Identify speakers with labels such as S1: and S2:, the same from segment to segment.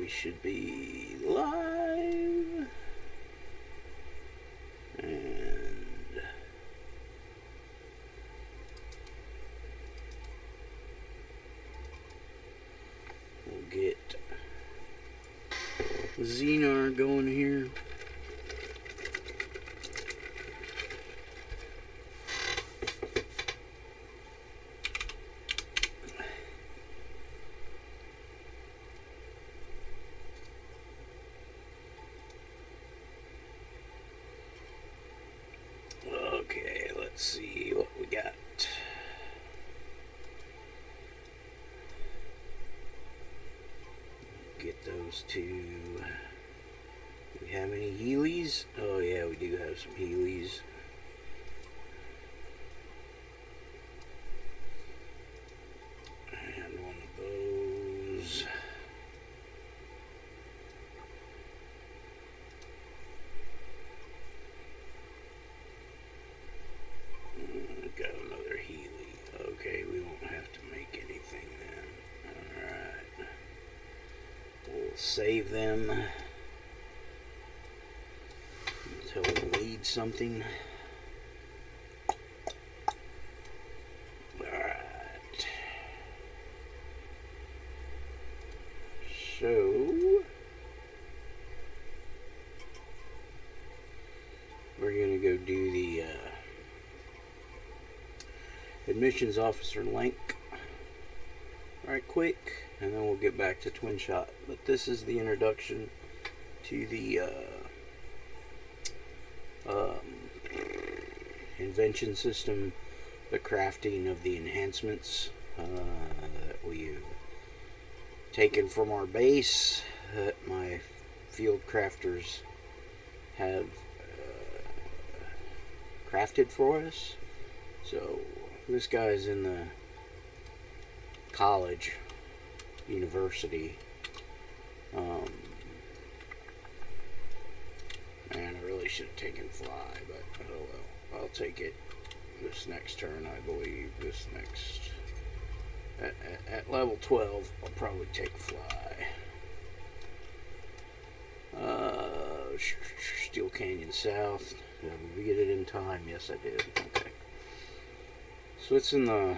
S1: we should be live. And we'll get Zener going here. Okay, let's see what we got. Get those two. Do we have any Heelys? Oh yeah, we do have some Heelys. And one of those. Got another Healy. Okay, we won't have to make anything then. Alright. We'll save them until we need something. Alright. So we're gonna go do the admissions officer link right quick, and then we'll get back to twin shot. But this is the introduction to the invention system, the crafting of the enhancements that we've taken from our base that my field crafters have crafted for us. So this guy's in the college, university. Man, I really should have taken fly, but oh well. I'll take it this next turn, I believe. This next... At level 12, I'll probably take fly. Steel Canyon South. Did we get it in time? Yes, I did. Okay. So it's in the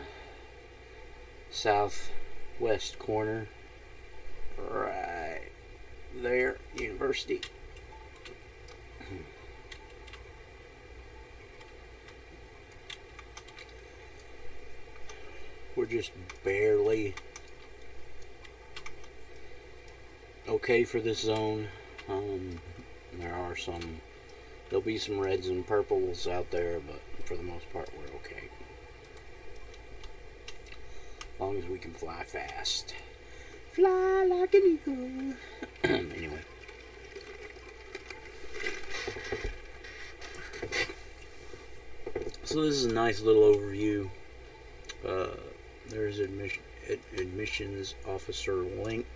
S1: southwest corner, right there, university. We're just barely okay for this zone. There'll be some reds and purples out there, but for the most part we're okay. As long as we can fly fast. Fly like an eagle. Anyway. So this is a nice little overview. There's admissions officer link.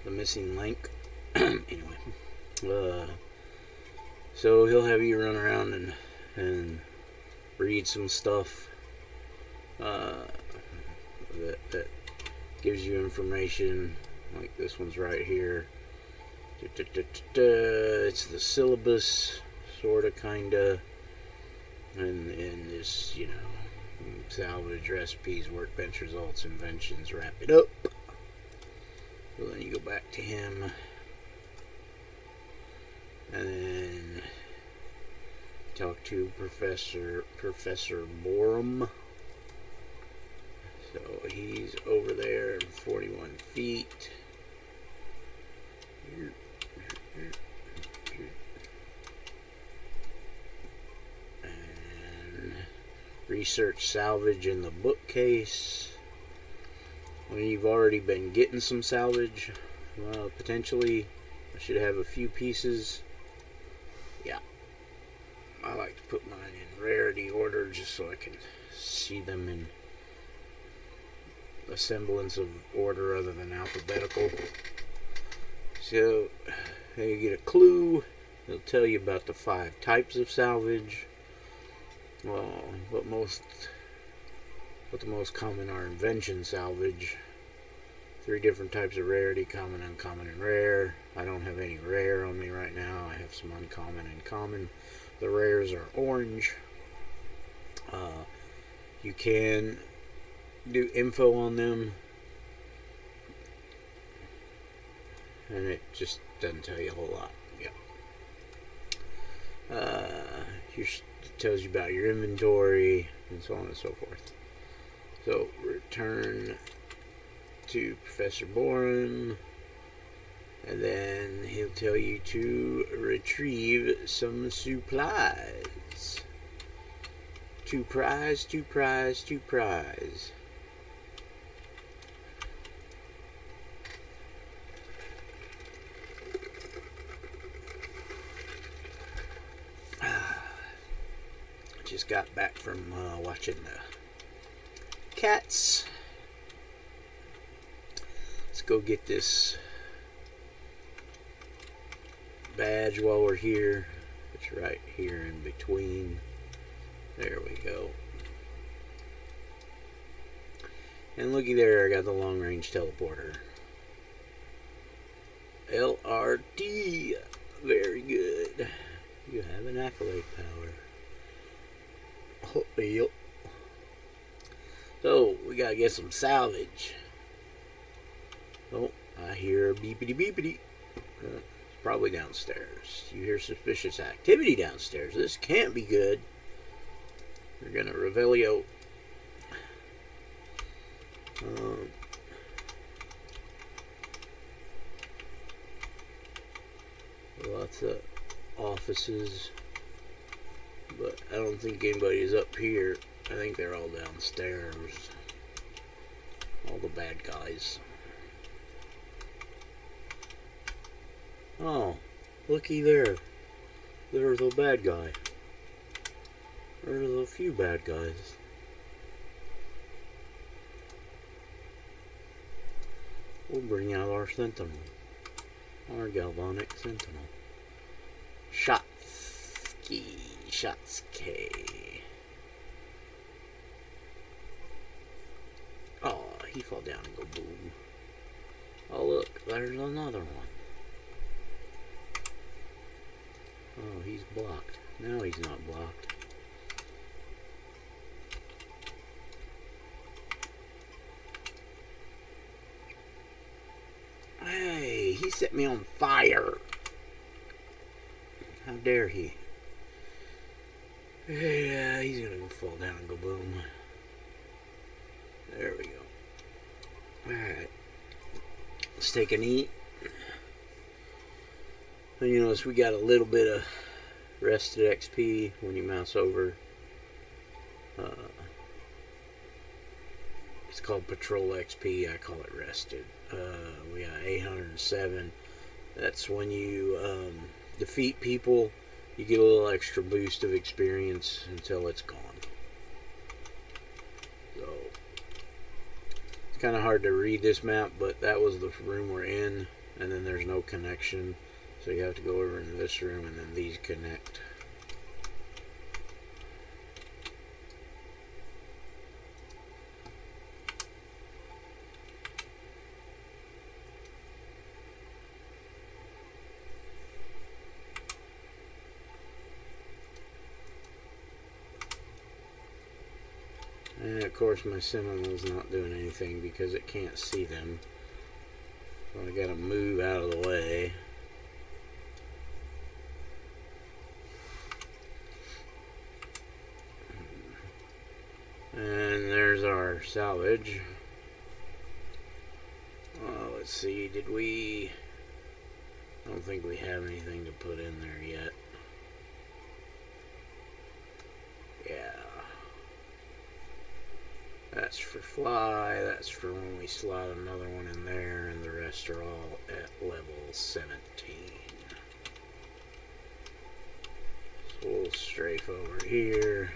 S1: The missing link. Anyway. So he'll have you run around and read some stuff that gives you information, like this one's right here. It's the syllabus, sorta, kinda, and this, you know, salvage, recipes, workbench results, inventions, wrap it up. So then you go back to him, and then talk to Professor Borum. So he's over there, 41 feet. And research salvage in the bookcase. Well, you've already been getting some salvage. Potentially, I should have a few pieces. Yeah. I like to put mine in rarity order just so I can see them in a semblance of order other than alphabetical. So, you get a clue. It'll tell you about the 5 types of salvage. Well, but the most common are invention salvage. 3 different types of rarity: common, uncommon, and rare. I don't have any rare on me right now. I have some uncommon and common. The rares are orange. You can do info on them, and it just doesn't tell you a whole lot. It tells you about your inventory and so on and so forth. So return to Professor Boren, and then he'll tell you to retrieve some supplies. 2 prize, 2 prize, 2 prize. Just got back from watching the cats. Let's go get this badge while we're here. It's right here in between. There we go. And looky there, I got the long range teleporter. LRT. Very good. You have an accolade power. Oh, yep. So, we gotta get some salvage. Oh, I hear beepity beepity. It's probably downstairs. You hear suspicious activity downstairs. This can't be good. We're gonna Revelio. Lots of offices, but I don't think anybody's up here. I think they're all downstairs. All the bad guys. Oh, looky there. There's a bad guy. There's a few bad guys. We'll bring out our sentinel. Our galvanic sentinel. Shotski. Oh, he fell down and go boom. Oh look, there's another one. Oh, he's blocked. Now he's not blocked. Hey, he set me on fire. How dare he? Yeah, he's gonna go fall down and go boom. There we go. Alright. Let's take an eat. And you notice we got a little bit of rested XP when you mouse over. It's called Patrol XP. I call it rested. We got 807. That's when you defeat people. You get a little extra boost of experience until it's gone. So it's kind of hard to read this map, but that was the room we're in, and then there's no connection. So you have to go over into this room, and then these connect. And of course my Sentinel's not doing anything because it can't see them. So I gotta move out of the way. And there's our salvage. Let's see, did we... I don't think we have anything to put in there yet. Yeah. That's for fly, that's for when we slot another one in there, and the rest are all at level 17. So we'll strafe over here,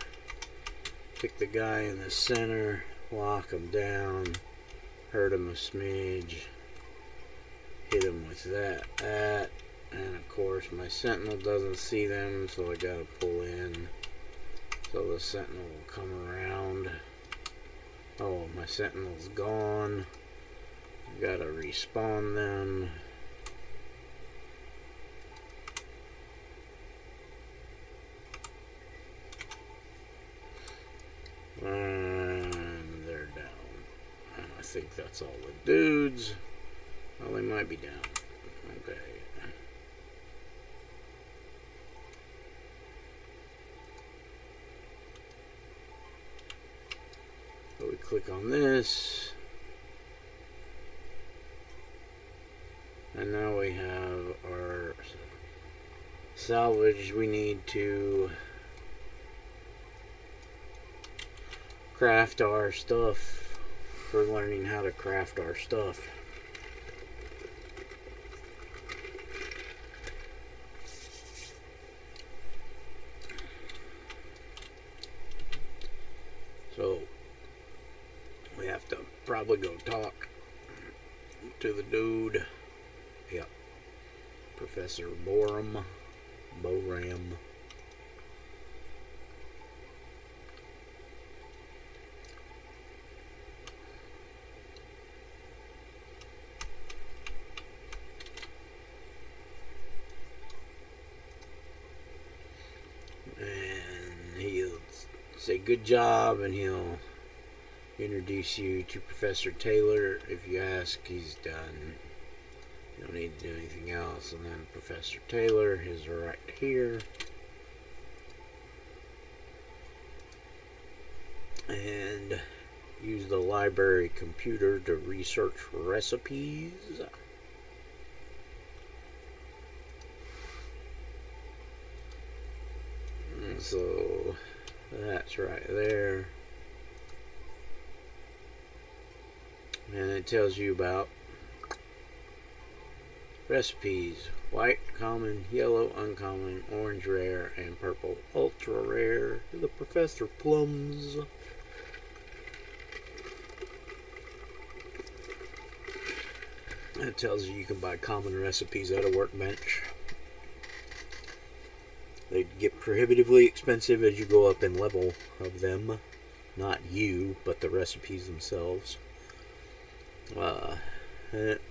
S1: pick the guy in the center, lock him down, hurt him a smidge, hit him with that, and of course my Sentinel doesn't see them, so I gotta pull in, so the Sentinel will come around. Oh, my Sentinel's gone. Gotta respawn them. And they're down. And I think that's all the dudes. Well, they might be down. Okay. So we click on this. And now we have our salvage. We need to craft our stuff for learning how to craft our stuff. So we have to probably go talk to the dude. Yep. Professor Boram. And he'll say good job, and he'll introduce you to Professor Taylor. If you ask, he's done. You don't need to do anything else. And then Professor Taylor is right here. And use the library computer to research recipes. And so that's right there. And it tells you about recipes: white, common, yellow, uncommon, orange, rare, and purple, ultra rare. The Professor Plums. It tells you can buy common recipes at a workbench. They get prohibitively expensive as you go up in level of them. Not you, but the recipes themselves. And it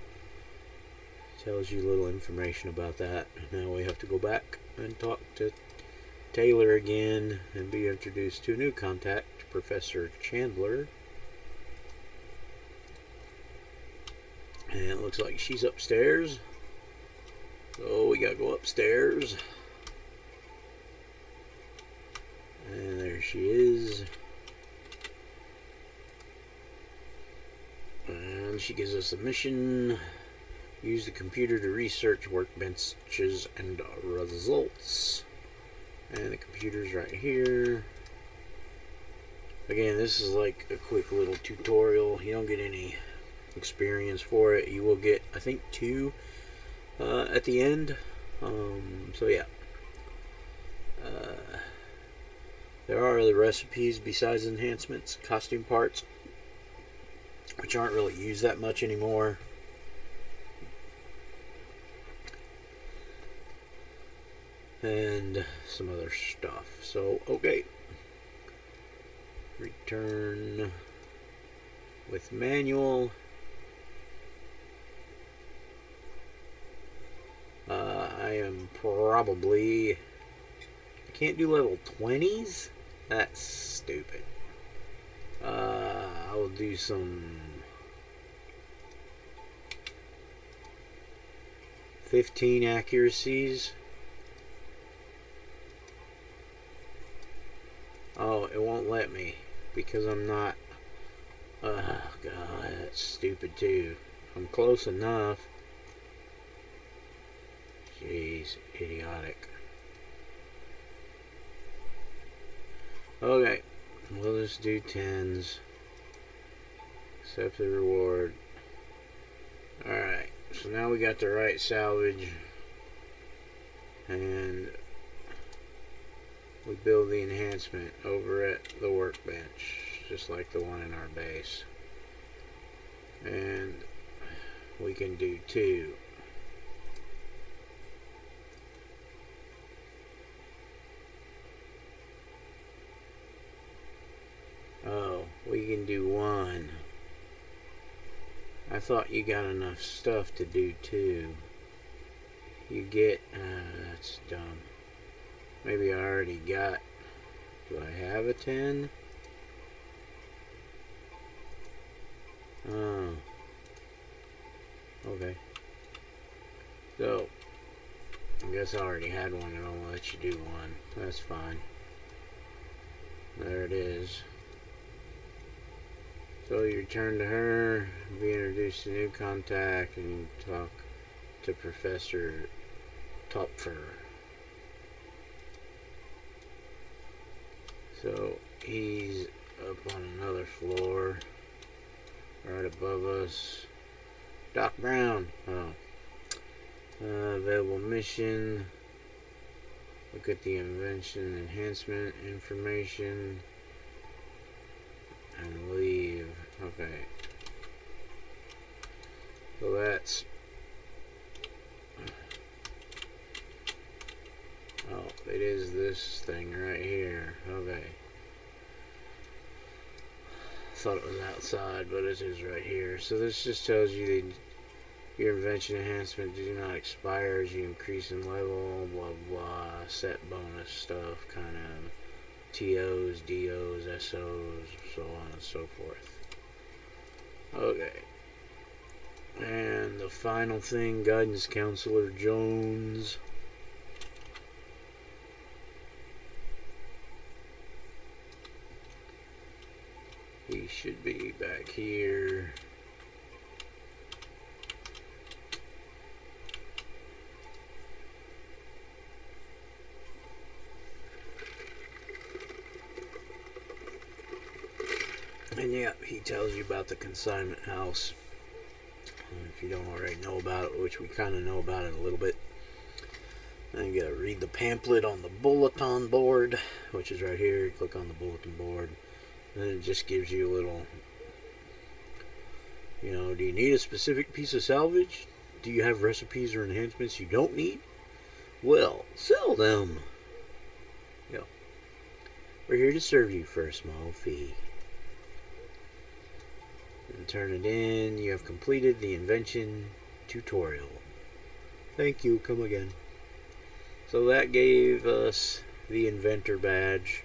S1: tells you little information about that. Now we have to go back and talk to Taylor again and be introduced to a new contact, Professor Chandler. And it looks like she's upstairs. So we gotta go upstairs. And there she is. And she gives us a mission. Use the computer to research workbenches and results. And the computer's right here. Again, this is like a quick little tutorial. You don't get any experience for it. You will get, I think, 2 at the end. So yeah. There are other recipes besides enhancements, costume parts, which aren't really used that much anymore. And some other stuff. So, okay. Return with manual. I am probably... I can't do level 20s? That's stupid. I will do some 15 accuracies. Oh, it won't let me because I'm not. Oh god, that's stupid too. I'm close enough. Jeez, idiotic. Okay, we'll just do 10s. Accept the reward. Alright, so now we got the right salvage. And we build the enhancement over at the workbench, just like the one in our base. And we can do 2. Oh, we can do 1. I thought you got enough stuff to do too. You get, that's dumb. Maybe I already got, do I have a 10? Oh. Okay. So, I guess I already had one and I'll let you do one. That's fine. There it is. So you return to her, be introduced to new contact, and you talk to Professor Topfer. So he's up on another floor, right above us. Doc Brown. Oh. Available mission. Look at the invention enhancement information. And leave. Okay. So that's... Oh, it is this thing right here. Okay. Thought it was outside, but it is right here. So this just tells you that your invention enhancement do not expire as you increase in level, blah blah, set bonus stuff, kind of TOs, DOs, SOs, so on and so forth. Okay. And the final thing, Guidance Counselor Jones. He should be back here. And yeah, he tells you about the consignment house. If you don't already know about it, which we kind of know about it a little bit. Then you gotta read the pamphlet on the bulletin board, which is right here. You click on the bulletin board. And then it just gives you a little, you know, do you need a specific piece of salvage? Do you have recipes or enhancements you don't need? Well, sell them. Yeah. We're here to serve you for a small fee. And turn it in. You have completed the invention tutorial. Thank you. Come again. So that gave us the inventor badge,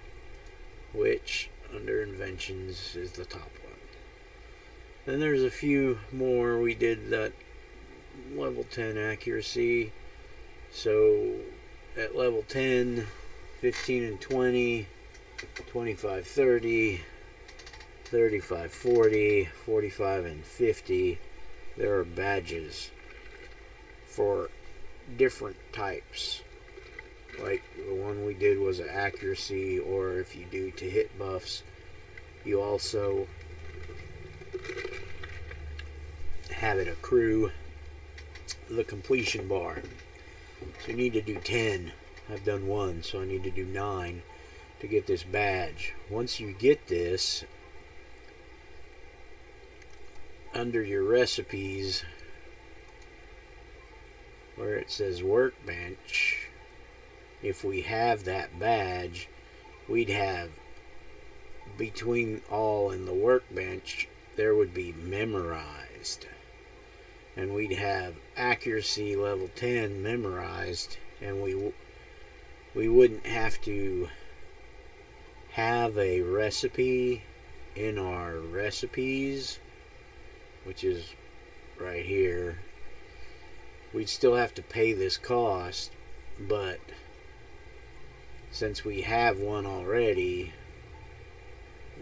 S1: which under inventions is the top one. Then there's a few more. We did that level 10 accuracy. So at level 10, 15 and 20, 25, 30, 35, 40, 45, and 50, there are badges for different types. Like the one we did was accuracy, or if you do to hit buffs, you also have it accrue the completion bar. So you need to do 10. I've done 1, so I need to do 9 to get this badge. Once you get this, under your recipes, where it says workbench, if we have that badge, we'd have between all and the workbench, there would be memorized. And we'd have accuracy level 10 memorized, and we wouldn't have to have a recipe in our recipes, which is right here. We'd still have to pay this cost, but since we have one already,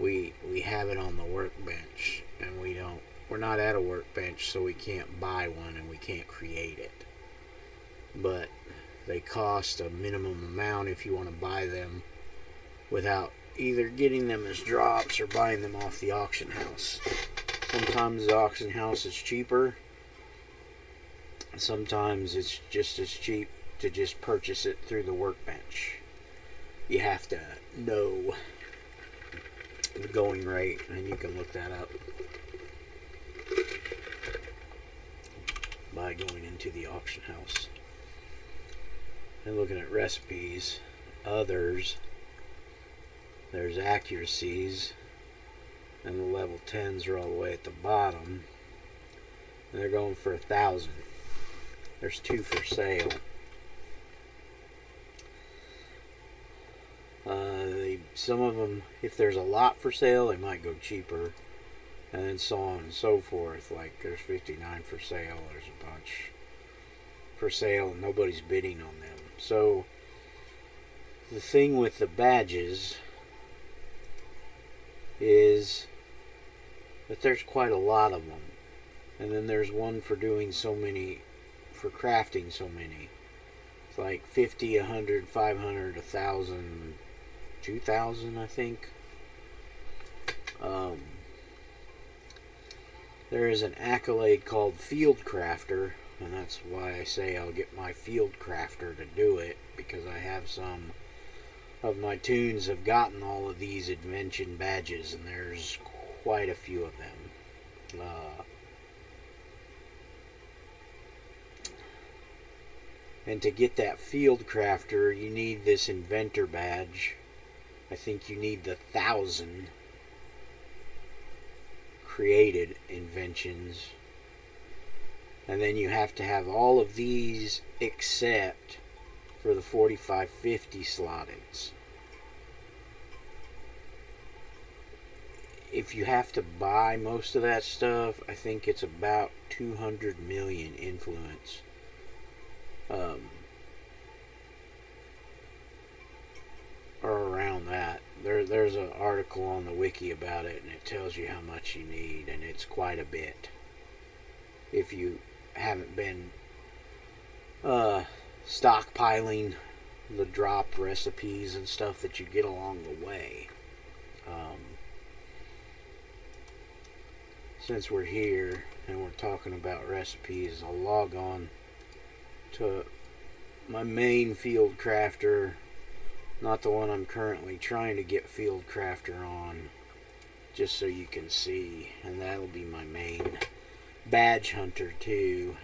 S1: we have it on the workbench, and we're not at a workbench, so we can't buy one and we can't create it. But they cost a minimum amount if you want to buy them without either getting them as drops or buying them off the auction house. Sometimes the auction house is cheaper. Sometimes it's just as cheap to just purchase it through the workbench. You have to know the going rate, and you can look that up by going into the auction house and looking at recipes. Others, there's accuracies, and the level 10s are all the way at the bottom. and they're going for 1,000. There's 2 for sale. Some of them, if there's a lot for sale, they might go cheaper, and then so on and so forth. Like there's 59 for sale. There's a bunch for sale, and nobody's bidding on them. So the thing with the badges is that there's quite a lot of them, and then there's one for doing so many, for crafting so many. It's like 50, 100, 500, 1,000, 2,000, I think. There is an accolade called Field Crafter, and that's why I say I'll get my Field Crafter to do it, because I have some of my tunes have gotten all of these invention badges, and there's quite a few of them. And to get that Field Crafter, you need this Inventor badge. I think you need the 1,000 created inventions. And then you have to have all of these except for the 4550 slottings. If you have to buy most of that stuff, I think it's about 200 million influence. Or around that. There's an article on the wiki about it, and it tells you how much you need, and it's quite a bit. If you haven't been stockpiling the drop recipes and stuff that you get along the way. Since we're here and we're talking about recipes, I'll log on to my main Field Crafter, not the one I'm currently trying to get Field Crafter on, just so you can see, and that'll be my main badge hunter too.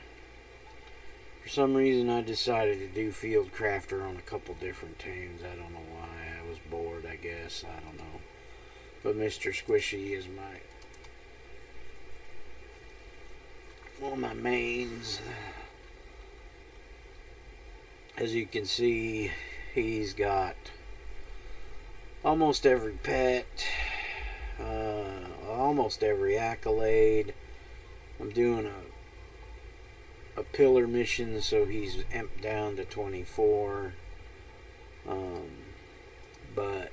S1: For some reason I decided to do Field Crafter on a couple different tunes. I don't know why. I was bored, I guess. I don't know. But Mr. Squishy is one of my mains. As you can see, he's got almost every pet, almost every accolade. I'm doing a pillar mission, so he's amped down to 24. But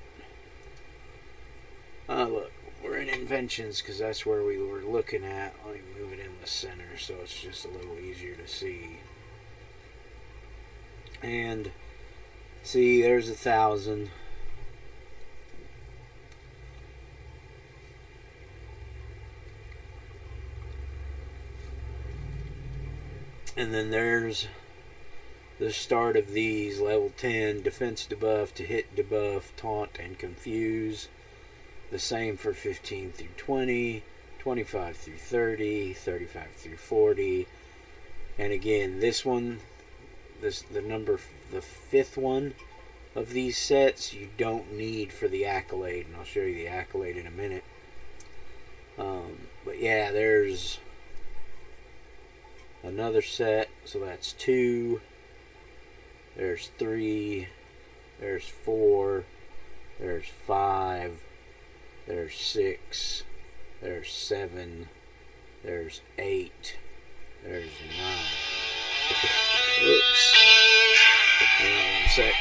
S1: look, we're in inventions because that's where we were looking at. Let me move it in the center so it's just a little easier to see. And see, there's 1,000. And then there's the start of these. Level 10, defense debuff, to hit debuff, taunt, and confuse. The same for 15 through 20, 25 through 30, 35 through 40. And again, this one, the 5th one of these sets, you don't need for the accolade, and I'll show you the accolade in a minute. But yeah, there's another set, so that's 2, there's 3, there's 4, there's 5, there's 6, there's 7, there's 8, there's 9. Oops. Hang on 1 sec.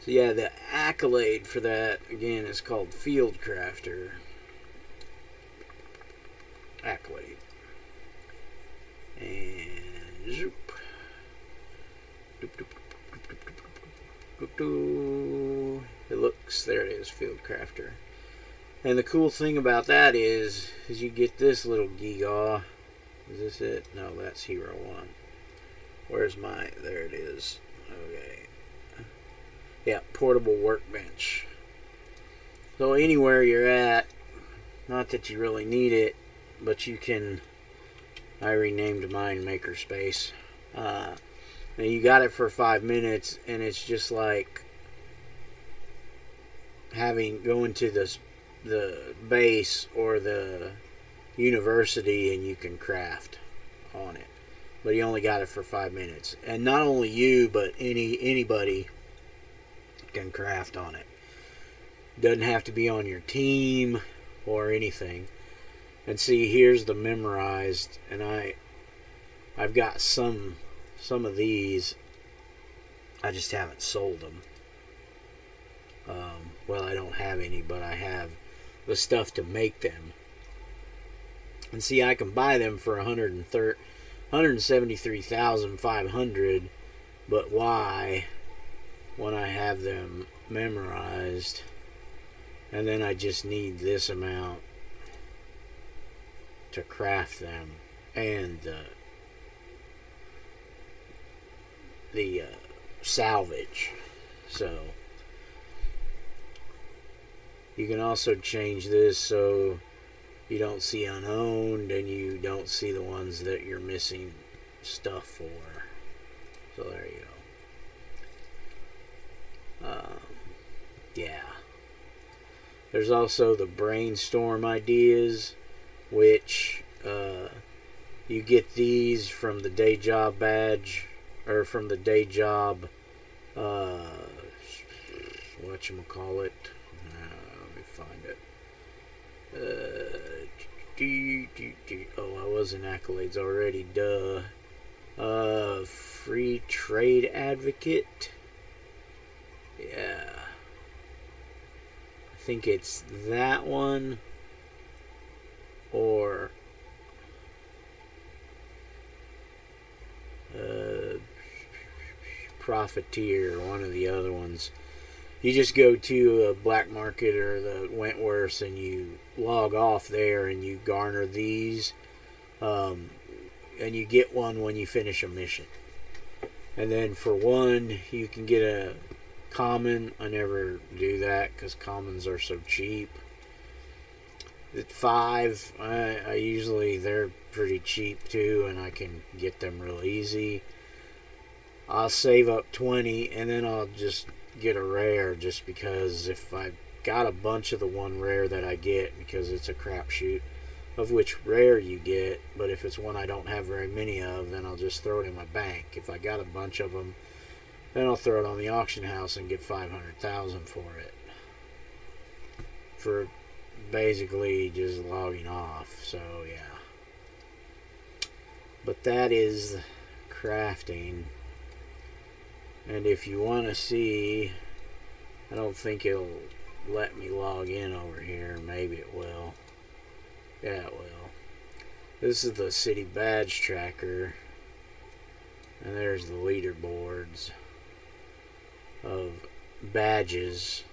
S1: So yeah, the accolade for that, again, is called Field Crafter. Accolade. And zoop. Doop, doop, doop, doop, doop. It looks, there it is, Field Crafter. And the cool thing about that is you get this little geegaw. Is this it? No, that's Hero 1. Where's my, there it is. Okay. Yeah, portable workbench. So anywhere you're at, not that you really need it, but you can, I renamed mine Makerspace. And you got it for 5 minutes, and it's just like going to the base or the university, and you can craft on it. But you only got it for 5 minutes. And not only you, but anybody can craft on it. Doesn't have to be on your team or anything. And see, here's the memorized, and I've got some of these. I just haven't sold them. Well, I don't have any, but I have the stuff to make them. And see, I can buy them for $173,500, but why, when I have them memorized, and then I just need this amount to craft them, and the salvage. So you can also change this so you don't see unowned, and you don't see the ones that you're missing stuff for. So there you go. Yeah. There's also the brainstorm ideas, which you get these from the day job badge, or from the day job whatchamacallit. Let me find it. Oh, I was in accolades already, duh. Free trade advocate. Yeah. I think it's that one, or profiteer, one of the other ones. You just go to a black market or the Wentworths, and you log off there, and you garner these, and you get one when you finish a mission. And then for one, you can get a common. I never do that because commons are so cheap. At 5, I usually, they're pretty cheap too, and I can get them real easy. I'll save up 20, and then I'll just get a rare, just because if I got a bunch of the one rare that I get, because it's a crapshoot of which rare you get, but if it's one I don't have very many of, then I'll just throw it in my bank. If I got a bunch of them, then I'll throw it on the auction house and get 500,000 for it, for basically just logging off. So yeah, but that is crafting. And if you want to see, I don't think it'll let me log in over here. Maybe it will. Yeah, it will. This is the city badge tracker, and there's the leaderboards of badges.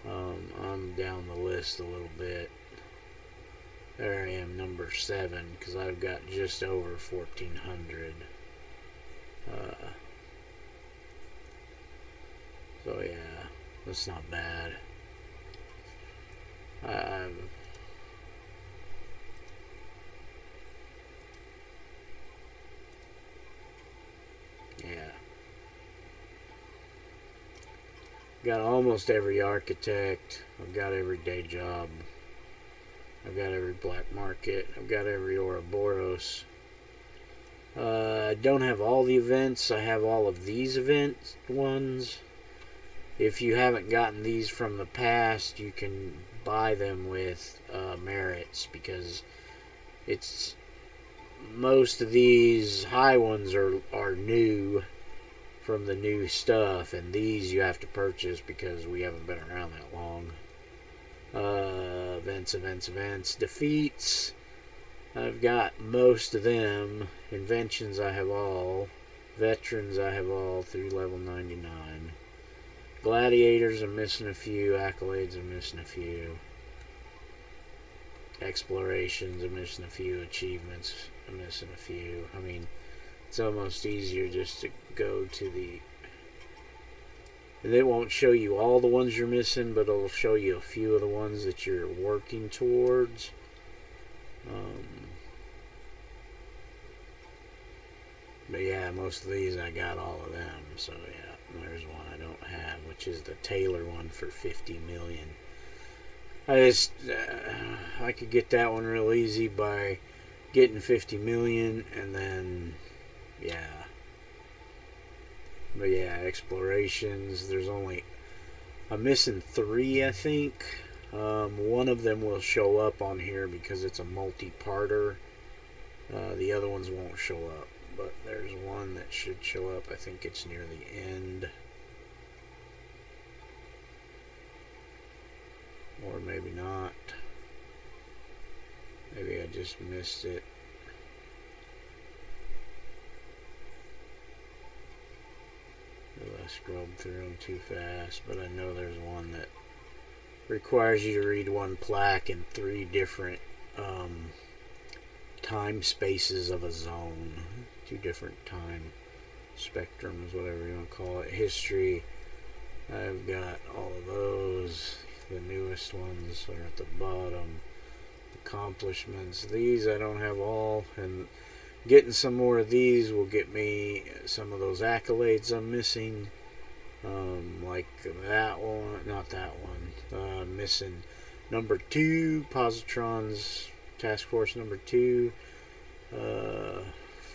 S1: I'm down the list a little bit. There I am, number 7, because I've got just over 1,400. So yeah, that's not bad. Yeah. Got almost every architect. I've got every day job. I've got every black market. I've got every Ouroboros. I don't have all the events. I have all of these event ones. If you haven't gotten these from the past, you can buy them with merits, because it's most of these high ones are new from the new stuff, and these you have to purchase because we haven't been around that long. Events, defeats. I've got most of them. Inventions I have all. Veterans I have all through level 99. Gladiators I'm missing a few. Accolades I'm missing a few. Explorations I'm missing a few. Achievements I'm missing a few. I mean, it's almost easier just to go to the... They won't show you all the ones you're missing, but it'll show you a few of the ones that you're working towards. But yeah, most of these I got all of them. So yeah, there's one I don't have, which is the Taylor one for 50 million. I could get that one real easy by getting 50 million, and then yeah. But yeah, explorations, there's only, I'm missing 3, I think. One of them will show up on here because it's a multi-parter. The other ones won't show up, but there's one that should show up. I think it's near the end. Or maybe not. Maybe I just missed it. I scrolled through them too fast, but I know there's one that requires you to read one plaque in 3 different time spaces of a zone. 2 different time spectrums, whatever you want to call it. History, I've got all of those. The newest ones are at the bottom. Accomplishments, these I don't have all, and getting some more of these will get me some of those accolades I'm missing. Like that one, not that one. Missing number 2, Positron's Task Force number 2,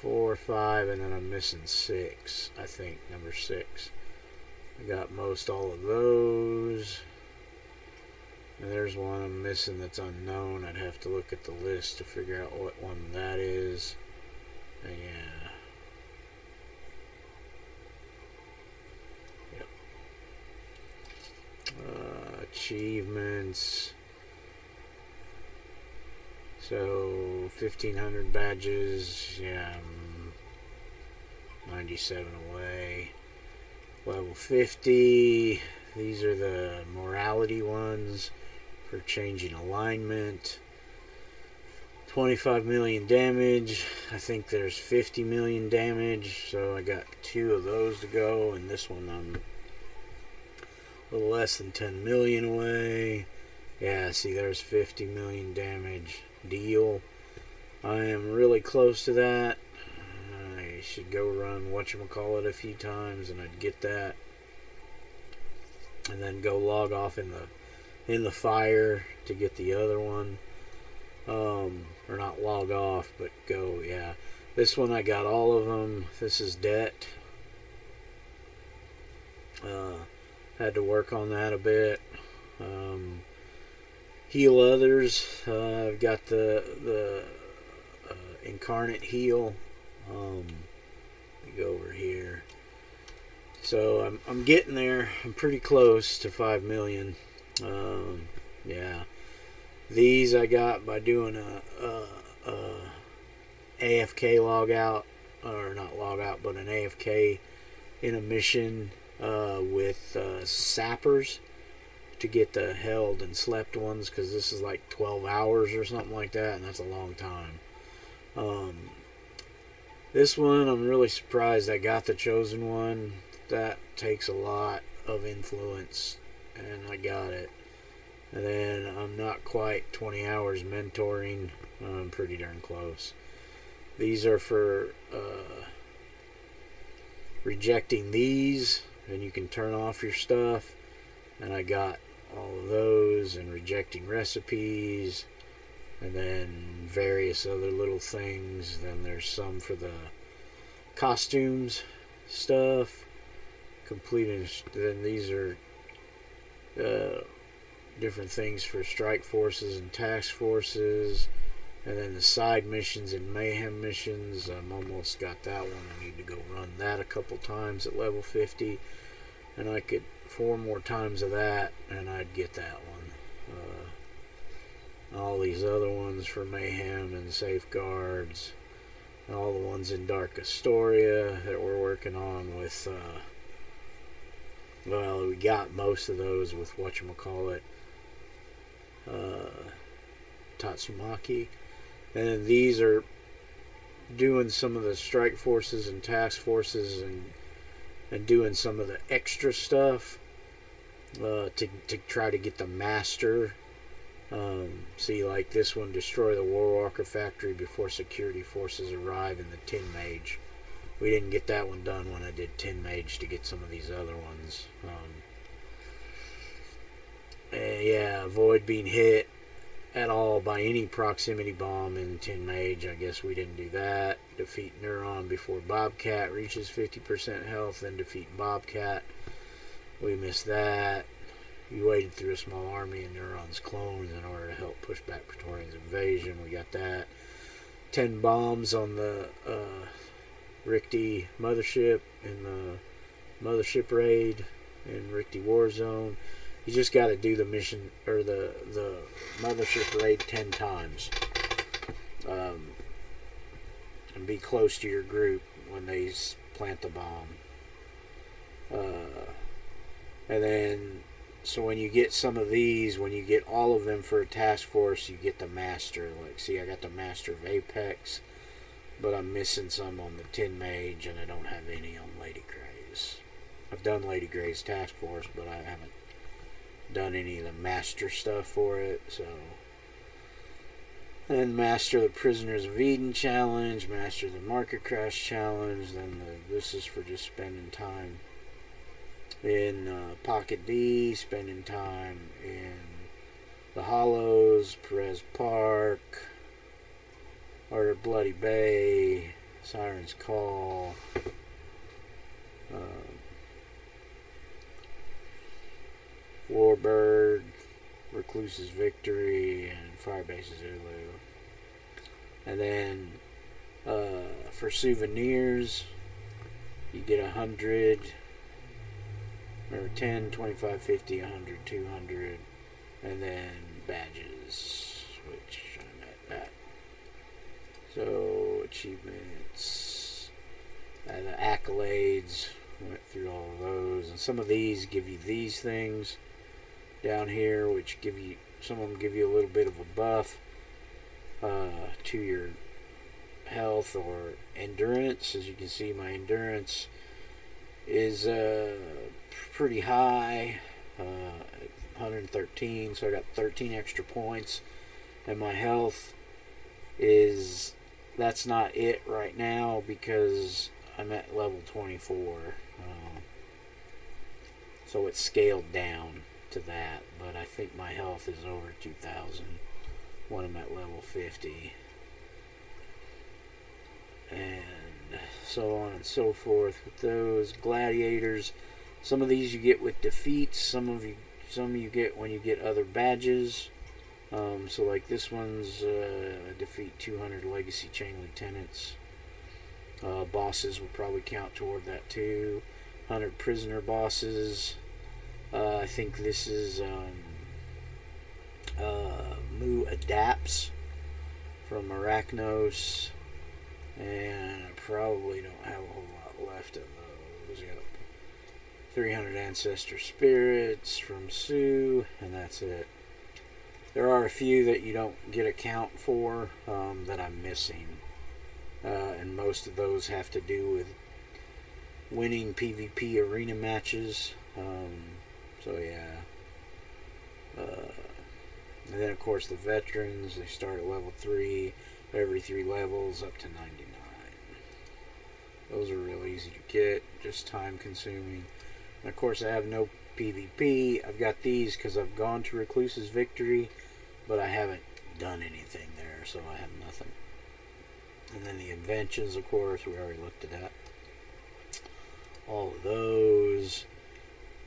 S1: 4, 5, and then I'm missing 6, I think, number 6. I got most all of those. And there's one I'm missing that's unknown. I'd have to look at the list to figure out what one that is. And yeah. Yep. Achievements. So 1,500 badges. Yeah, I'm 97 away. Level 50. These are the morality ones for changing alignment. 25 million damage. I think there's 50 million damage, so I got 2 of those to go, and this one I'm a little less than 10 million away. Yeah, see, there's 50 million damage deal. I am really close to that. I should go run whatchamacallit a few times and I'd get that, and then go log off in the fire to get the other one. Or not log off, but go, yeah. This one I got all of them. This is debt. Had to work on that a bit. Heal others. I've got the incarnate heal. Let me go over here. So I'm getting there. I'm pretty close to 5 million. Yeah. These I got by doing a AFK log out, or not log out, but an AFK in a mission with sappers to get the held and slept ones, because this is like 12 hours or something like that, and that's a long time. This one, I'm really surprised I got the chosen one. That takes a lot of influence, and I got it. And then I'm not quite 20 hours mentoring. I'm pretty darn close. These are for rejecting these, and you can turn off your stuff. And I got all of those, and rejecting recipes, and then various other little things. Then there's some for the costumes stuff. Completing. Then these are different things for strike forces and task forces. And then the side missions and mayhem missions, I'm almost got that one. I need to go run that a couple times at level 50. And I could 4 more times of that, and I'd get that one. All these other ones for mayhem and safeguards. And all the ones in Dark Astoria that we're working on with, well, we got most of those with whatchamacallit, Tatsumaki. And then these are doing some of the strike forces and task forces and doing some of the extra stuff to try to get the master. See, like this one, destroy the Warwalker factory before security forces arrive in the Tin Mage. We didn't get that one done when I did Tin Mage to get some of these other ones. Yeah, avoid being hit at all by any proximity bomb in Tin Mage. I guess we didn't do that. Defeat Neuron before Bobcat reaches 50% health, then defeat Bobcat. We missed that. You waded through a small army of Neuron's clones in order to help push back Praetorian's invasion. We got that. 10 bombs on the Richte mothership in the mothership raid in Richte Warzone. You just got to do the mission or the mothership raid 10 times, and be close to your group when they plant the bomb. And then, so when you get some of these, when you get all of them for a task force, you get the master. Like, see, I got the master of Apex, but I'm missing some on the Tin Mage, and I don't have any on Lady Grey's. I've done Lady Grey's task force, but I haven't done any of the master stuff for it. So, then master the Prisoners of Eden challenge, master the Market Crash challenge. Then this is for just spending time in Pocket D, spending time in the Hollows, Perez Park, Art of Bloody Bay, Siren's Call, Warbird, Recluse's Victory, and Firebase Zulu. And then for souvenirs, you get 100, or 10, 25, 50, 100, 200, and then badges, which I'm at that. So, achievements, the accolades, went through all of those, and some of these give you these things down here, which give you, some of them give you a little bit of a buff to your health or endurance. As you can see, my endurance is pretty high, 113, so I got 13 extra points, and my health is, that's not it right now because I'm at level 24, so it's scaled down to that, but I think my health is over 2,000 when I'm at level 50, and so on and so forth with those gladiators. Some of these you get with defeats, some you get when you get other badges. So like this one's defeat 200 legacy chain lieutenants. Bosses will probably count toward that too. 100 prisoner bosses. I think this is Mu Adapts from Arachnos, and I probably don't have a whole lot left of those. I got 300 ancestor spirits from Sue, and that's it. There are a few that you don't get a count for that I'm missing, and most of those have to do with winning PvP arena matches. So yeah, and then of course the veterans, they start at level 3, every 3 levels up to 99. Those are real easy to get, just time consuming. And of course I have no PvP. I've got these because I've gone to Recluse's Victory, but I haven't done anything there, so I have nothing. And then the inventions, of course, we already looked at that. All of those.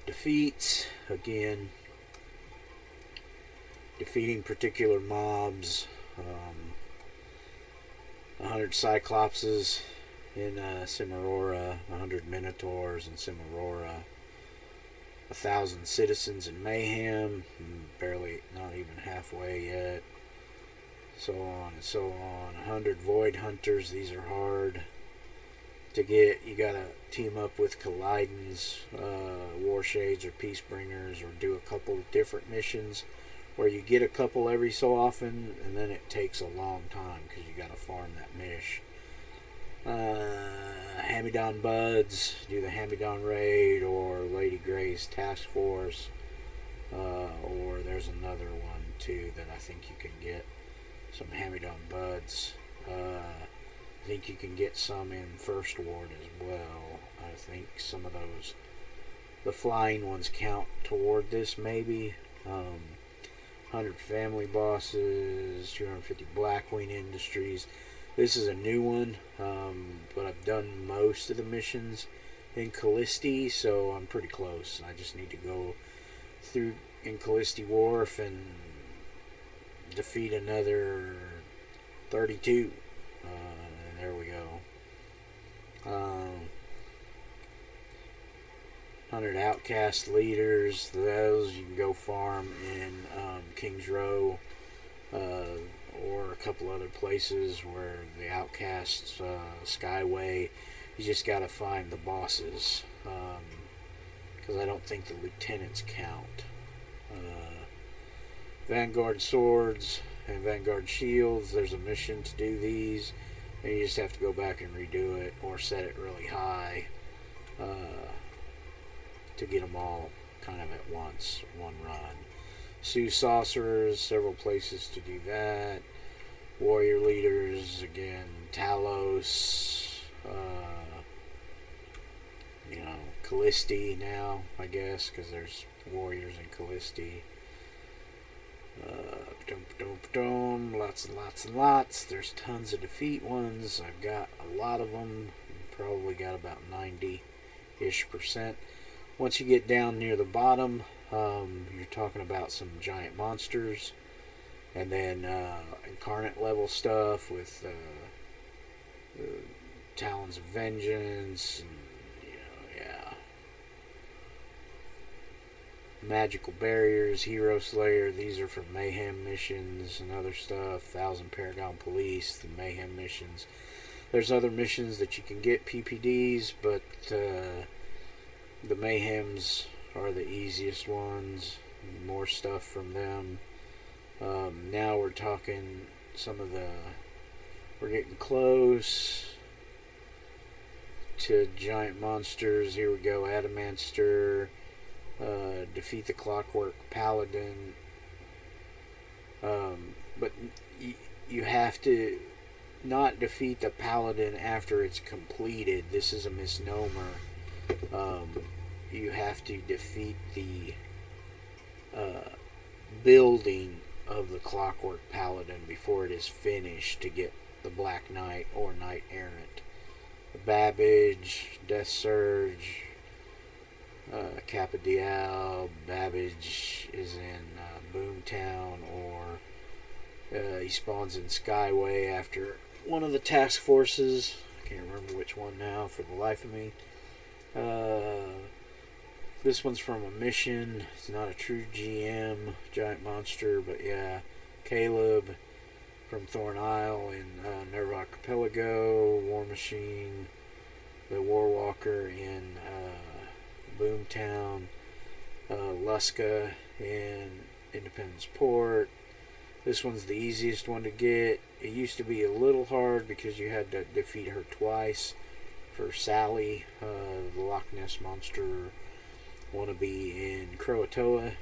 S1: Defeats, again, defeating particular mobs, 100 Cyclopses in Cimarora, 100 Minotaurs in Cimarora, 1,000 Citizens in Mayhem, barely, not even halfway yet, so on and so on. 100 Void Hunters, these are hard to get. You gotta team up with Collidens, War Shades, or Peacebringers, or do a couple different missions where you get a couple every so often, and then it takes a long time because you gotta farm that mish. Hamidon Buds, do the Hamidon Raid, or Lady Grey's Task Force, or there's another one too that I think you can get some Hamidon Buds. I think you can get some in First Ward as well. I think some of those, the flying ones, count toward this maybe. 100 Family Bosses, 250 Blackwing Industries. This is a new one, but I've done most of the missions in Callisti, so I'm pretty close. I just need to go through in Callisti Wharf and defeat another 32. And there we go. 100 Outcast Leaders. Those you can go farm in Kings Row, or a couple other places where the Outcasts, Skyway. You just gotta find the bosses, because I don't think the lieutenants count. Vanguard Swords and Vanguard Shields, there's a mission to do these, and you just have to go back and redo it, or set it really high, to get them all kind of at once, one run. Sioux Sorcerers, several places to do that. Warrior Leaders, again, Talos, Callisti now, I guess, because there's warriors in Callisti. Lots and lots and lots. There's tons of defeat ones. I've got a lot of them. Probably got about 90-ish%. Once you get down near the bottom, you're talking about some giant monsters, and then incarnate level stuff with Talons of Vengeance, and Magical Barriers, Hero Slayer. These are for Mayhem missions and other stuff. 1,000 Paragon Police, the Mayhem missions. There's other missions that you can get PPDs, but the Mayhems are the easiest ones. More stuff from them. Now we're talking we're getting close to giant monsters. Here we go. Adamanster. Defeat the Clockwork Paladin. But you have to not defeat the Paladin after it's completed. This is a misnomer. You have to defeat the building of the Clockwork Paladin before it is finished to get the Black Knight or Knight Errant. The Babbage, Death Surge, Kappa Dial. Babbage is in Boomtown, or he spawns in Skyway after one of the task forces. I can't remember which one now for the life of me. This one's from a mission. It's not a true GM giant monster, but yeah. Caleb from Thorn Isle in Nerva Archipelago. War Machine, the Warwalker in Boomtown. Luska in Independence Port. This one's the easiest one to get. It used to be a little hard because you had to defeat her twice. For Sally, the Loch Ness Monster wannabe in Croatoa.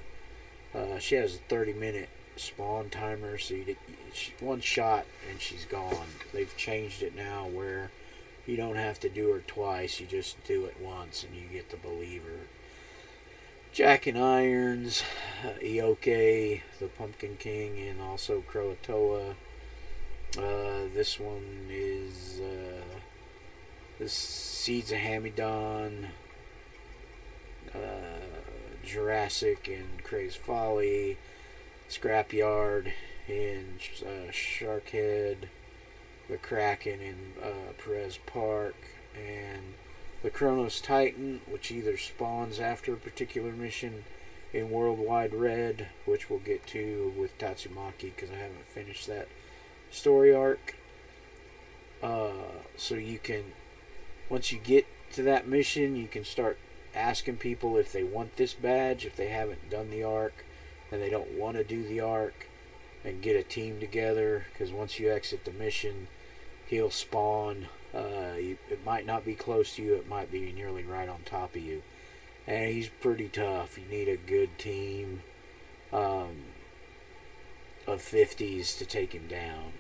S1: She has a 30-minute spawn timer, so one shot and she's gone. They've changed it now where you don't have to do her twice, you just do it once and you get to believe her. Jack and Irons, Ioke, the Pumpkin King, and also Croatoa. This one is the Seeds of Hamidon, Jurassic and Craze Folly, Scrapyard in Sharkhead, the Kraken in Perez Park, and the Chronos Titan, which either spawns after a particular mission in Worldwide Red, which we'll get to with Tatsumaki because I haven't finished that story arc. So you can, once you get to that mission, you can start asking people if they want this badge, if they haven't done the arc and they don't want to do the arc, and get a team together, because once you exit the mission, he'll spawn. It might not be close to you, it might be nearly right on top of you, and he's pretty tough. You need a good team of 50s to take him down.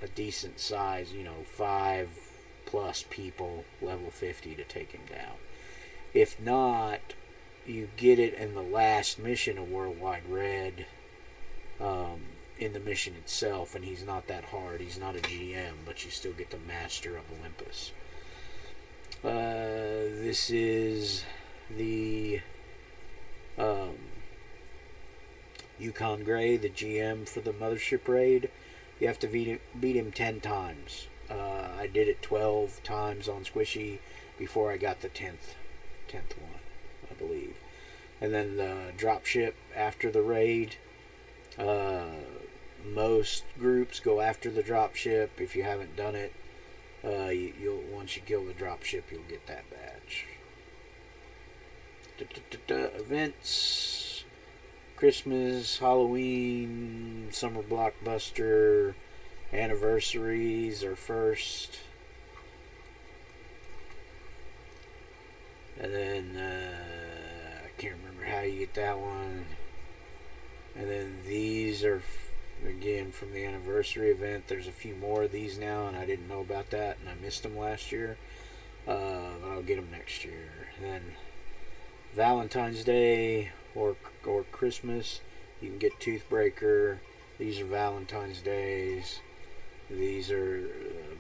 S1: A decent size, 5 plus people, level 50 to take him down. If not, you get it in the last mission of Worldwide Red, in the mission itself, and he's not that hard. He's not a GM, but you still get the Master of Olympus. This is the Yukon Gray, the GM for the Mothership Raid. You have to beat him 10 times. I did it 12 times on Squishy before I got the 10th one, I believe. And then the dropship after the raid. Most groups go after the dropship. If you haven't done it, you'll once you kill the dropship, you'll get that badge. Events: Christmas, Halloween, Summer Blockbuster, anniversaries are first. And then I can't remember how you get that one. And then these are again from the anniversary event. There's a few more of these now, and I didn't know about that, and I missed them last year. But I'll get them next year. And then Valentine's Day or Christmas, you can get Toothbreaker. These are Valentine's Days. These are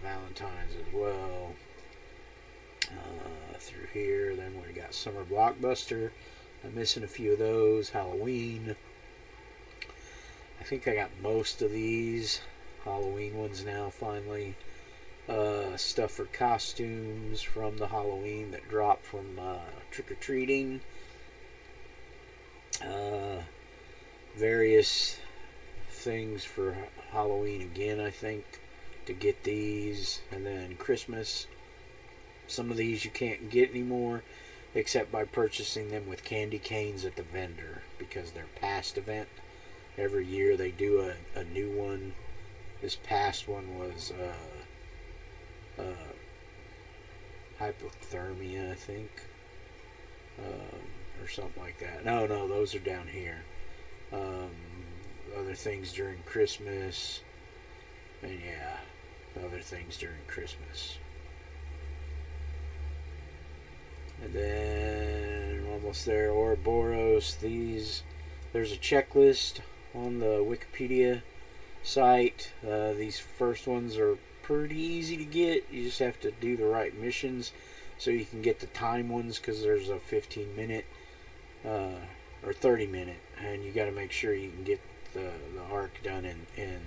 S1: Valentine's as well. Through here, then we got Summer Blockbuster. I'm missing a few of those. Halloween. I think I got most of these Halloween ones now, finally. Stuff for costumes from the Halloween that dropped from trick-or-treating. Various things for Halloween again, I think, to get these. And then Christmas. Some of these you can't get anymore except by purchasing them with candy canes at the vendor, because they're past event. Every year they do a new one. This past one was hypothermia, I think, or something like that. No, those are down here. Other things during Christmas, and yeah, other things during Christmas. And then almost there, Ouroboros. There's a checklist on the Wikipedia site. These first ones are pretty easy to get. You just have to do the right missions so you can get the time ones, because there's a 15-minute or 30-minute, and you got to make sure you can get the arc done in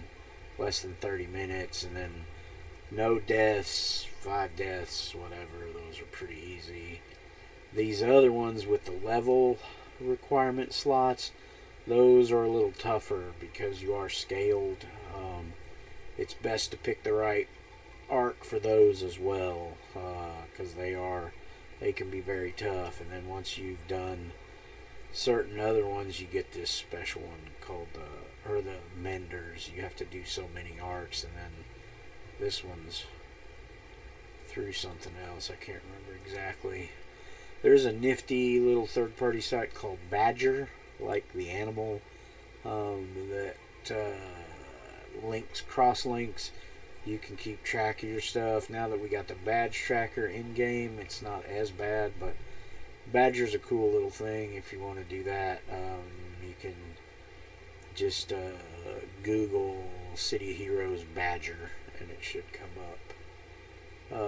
S1: less than 30 minutes, and then no deaths, 5 deaths, whatever. Those are pretty easy. These other ones with the level requirement slots, those are a little tougher because you are scaled. It's best to pick the right arc for those as well, because they can be very tough. And then once you've done certain other ones, you get this special one called the Menders. You have to do so many arcs, and then this one's through something else. I can't remember exactly. There's a nifty little third-party site called Badger, like the animal, that cross-links. You can keep track of your stuff. Now that we got the badge tracker in-game, it's not as bad, but Badger's a cool little thing if you want to do that. You can just Google City Heroes Badger, and it should come up.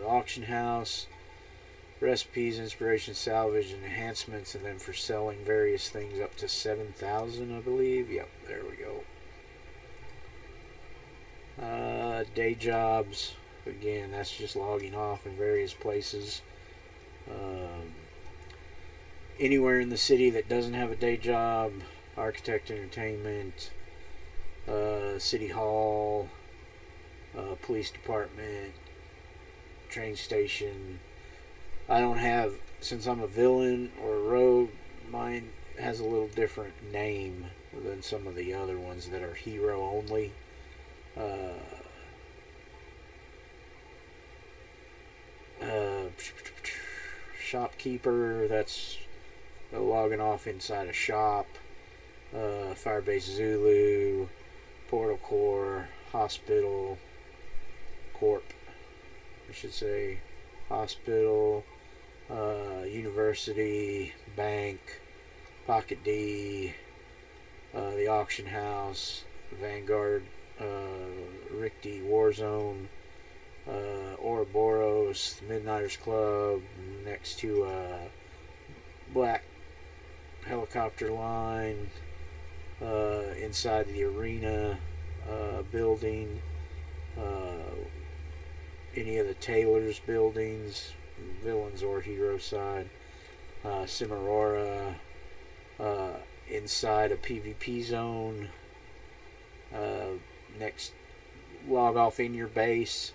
S1: Auction house. Recipes, inspiration, salvage, and enhancements, and then for selling various things up to 7,000, I believe. Yep, there we go. Day jobs, again, that's just logging off in various places. Anywhere in the city that doesn't have a day job, architect, entertainment, city hall, police department, train station. I don't have, since I'm a villain or a rogue, mine has a little different name than some of the other ones that are hero only. Shopkeeper, that's logging off inside a shop. Firebase Zulu, Portal Core, Hospital, Corp, I should say, Hospital, University, Bank, Pocket D, the Auction House, Vanguard, Richter Warzone, Ouroboros, Midnighters Club, next to Black Helicopter Line, inside the arena building, any of the Taylor's buildings, villains or hero side, Cimarora, inside a PvP zone, next, log off in your base.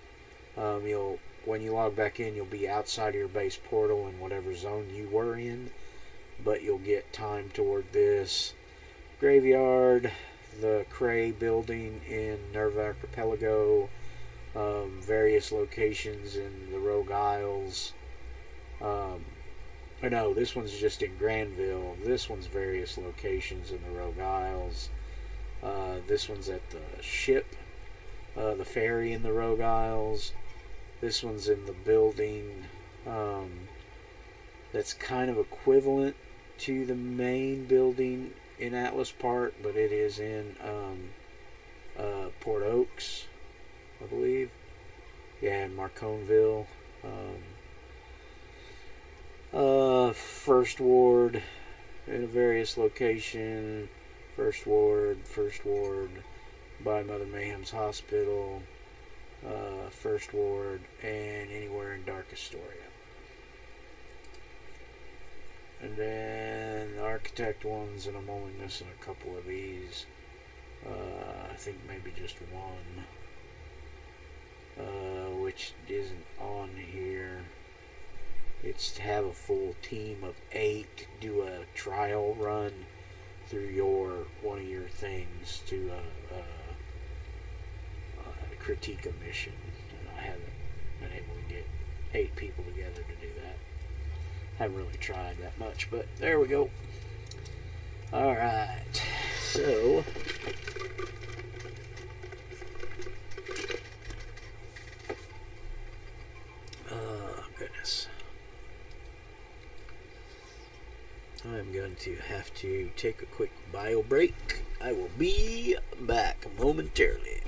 S1: When you log back in, you'll be outside of your base portal in whatever zone you were in, but you'll get time toward this. Graveyard, the Cray building in Nerva Archipelago, various locations in the Rogue Isles. No, this one's just in Granville. This one's various locations in the Rogue Isles. This one's at the ship, the ferry in the Rogue Isles. This one's in the building that's kind of equivalent to the main building in Atlas Park, but it is in Port Oaks, I believe. Yeah, in Marconville. First Ward in a various location. First Ward by Mother Mayhem's Hospital. First Ward, and anywhere in Dark Astoria. And then the Architect ones, and I'm only missing a couple of these. I think maybe just one, which isn't on here. It's to have a full team of 8 to do a trial run through one of your things to critique a mission. And I haven't been able to get 8 people together to do that. Haven't really tried that much, but there we go. Alright, so goodness, I'm going to have to take a quick bio break. I will be back momentarily.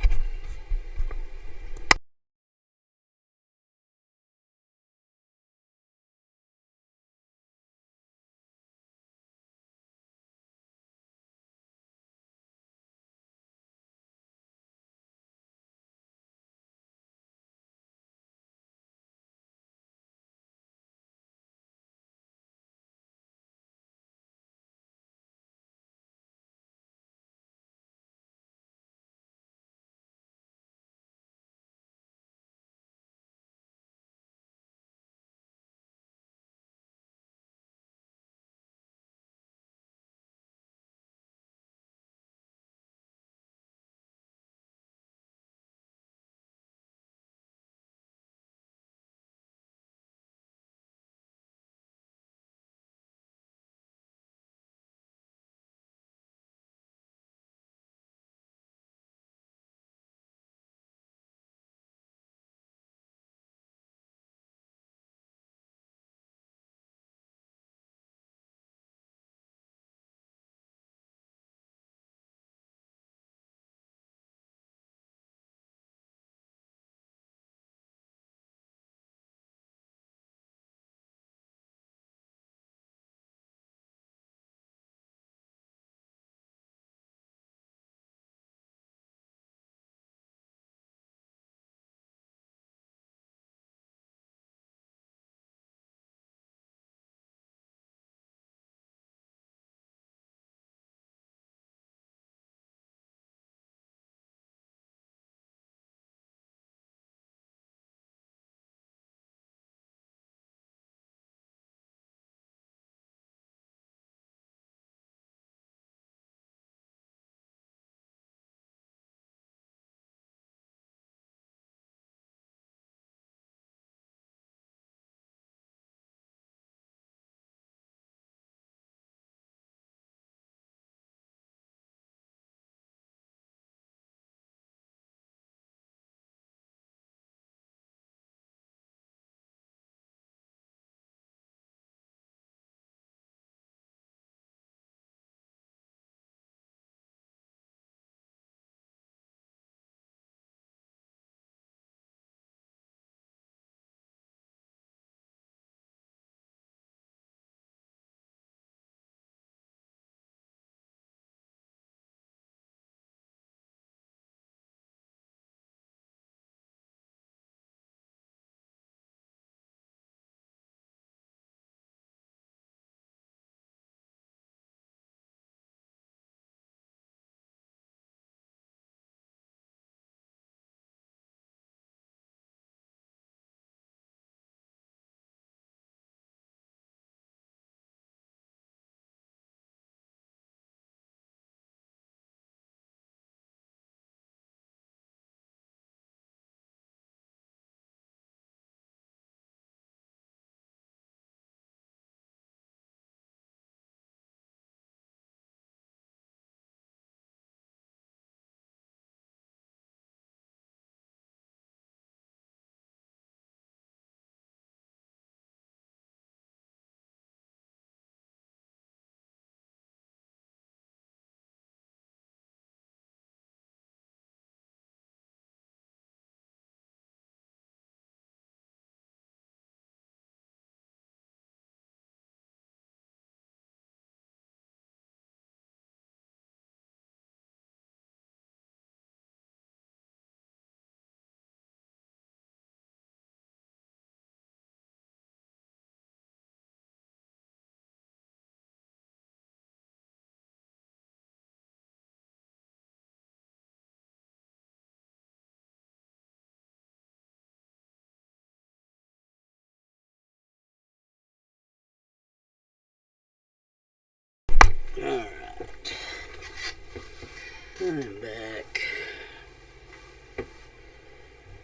S1: I'm back.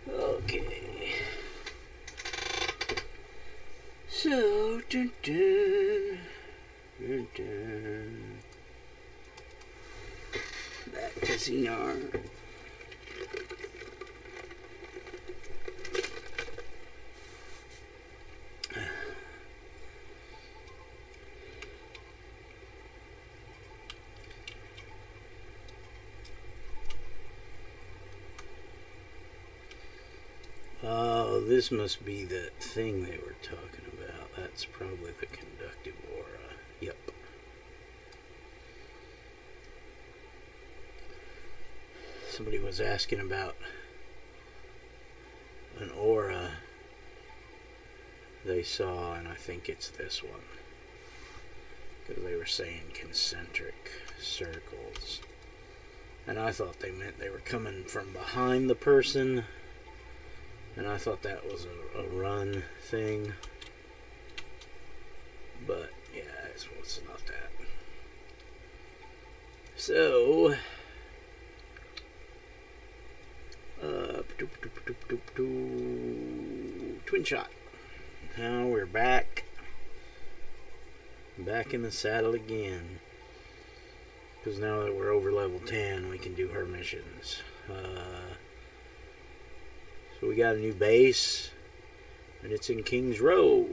S1: Okay. So, dun, dun, dun, dun. Back to Zener. Oh, this must be that thing they were talking about. That's probably the conductive aura. Yep. Somebody was asking about an aura they saw, and I think it's this one. Because they were saying concentric circles. And I thought they meant they were coming from behind the person. And I thought that was a run thing. But, yeah, it's not that. So, twin shot. Now we're back in the saddle again. Because now that we're over level 10, we can do her missions. So we got a new base, and it's in King's Row.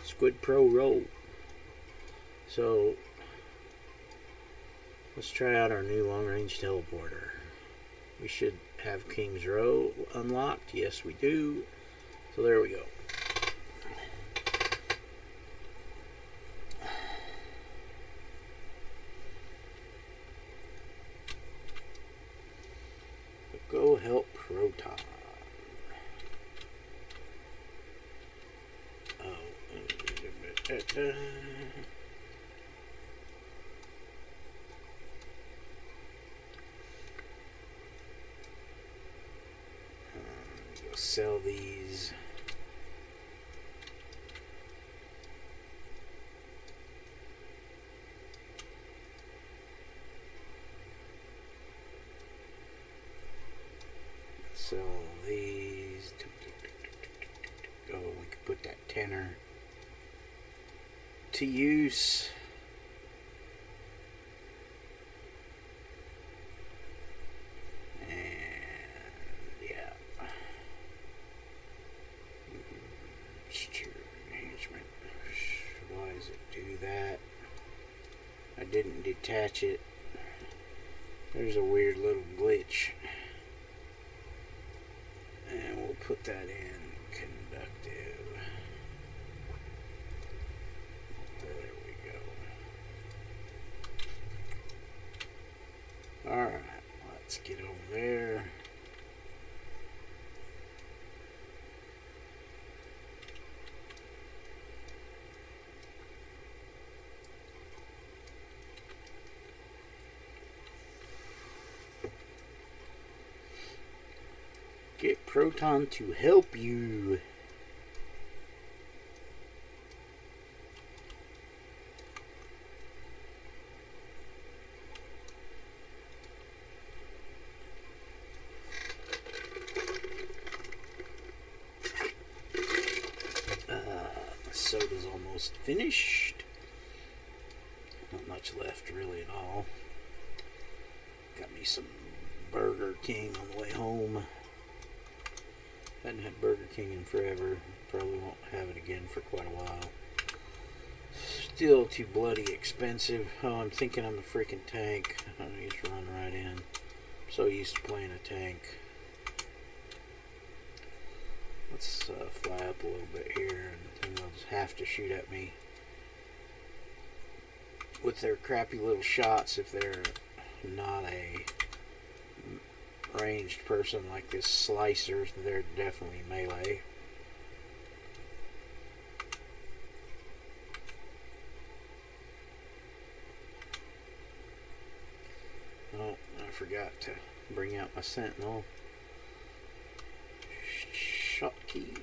S1: Squid Pro Row. So, let's try out our new long-range teleporter. We should have King's Row unlocked. Yes, we do. So there we go. Go help Proton. Go sell these. Sell these. Oh, we could put that tenor to use. And yeah. Management. Why does it do that? I didn't detach it. There's a weird little glitch. And we'll put that in conductive. There we go. Alright, let's get over there. Get Proton to help you. Soda's almost finished. Not much left really at all. Got me some Burger King on the way home. Hadn't had Burger King in forever. Probably won't have it again for quite a while. Still too bloody expensive. Oh, I'm thinking I'm a freaking tank. I just run right in. I'm so used to playing a tank. Let's fly up a little bit here, and they'll just have to shoot at me with their crappy little shots if they're not a ranged person like this slicer. They're definitely melee. Oh, I forgot to bring out my sentinel. Shot key.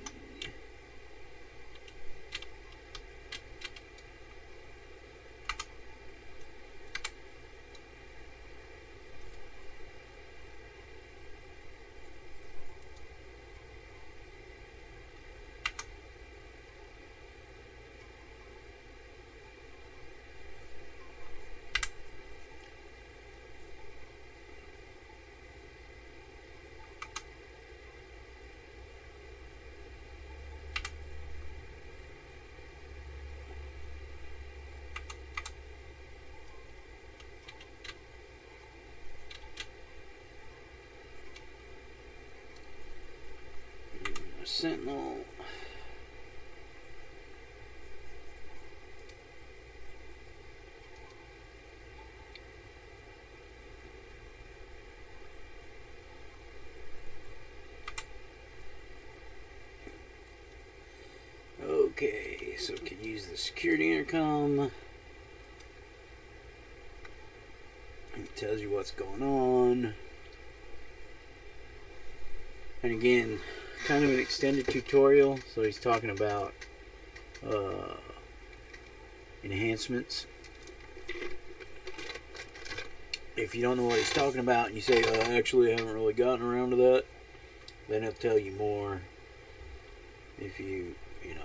S1: Sentinel. Okay, so we can use the security intercom. It tells you what's going on. And again, kind of an extended tutorial, so he's talking about enhancements. If you don't know what he's talking about and you say, actually I haven't really gotten around to that, then he'll tell you more. If you know.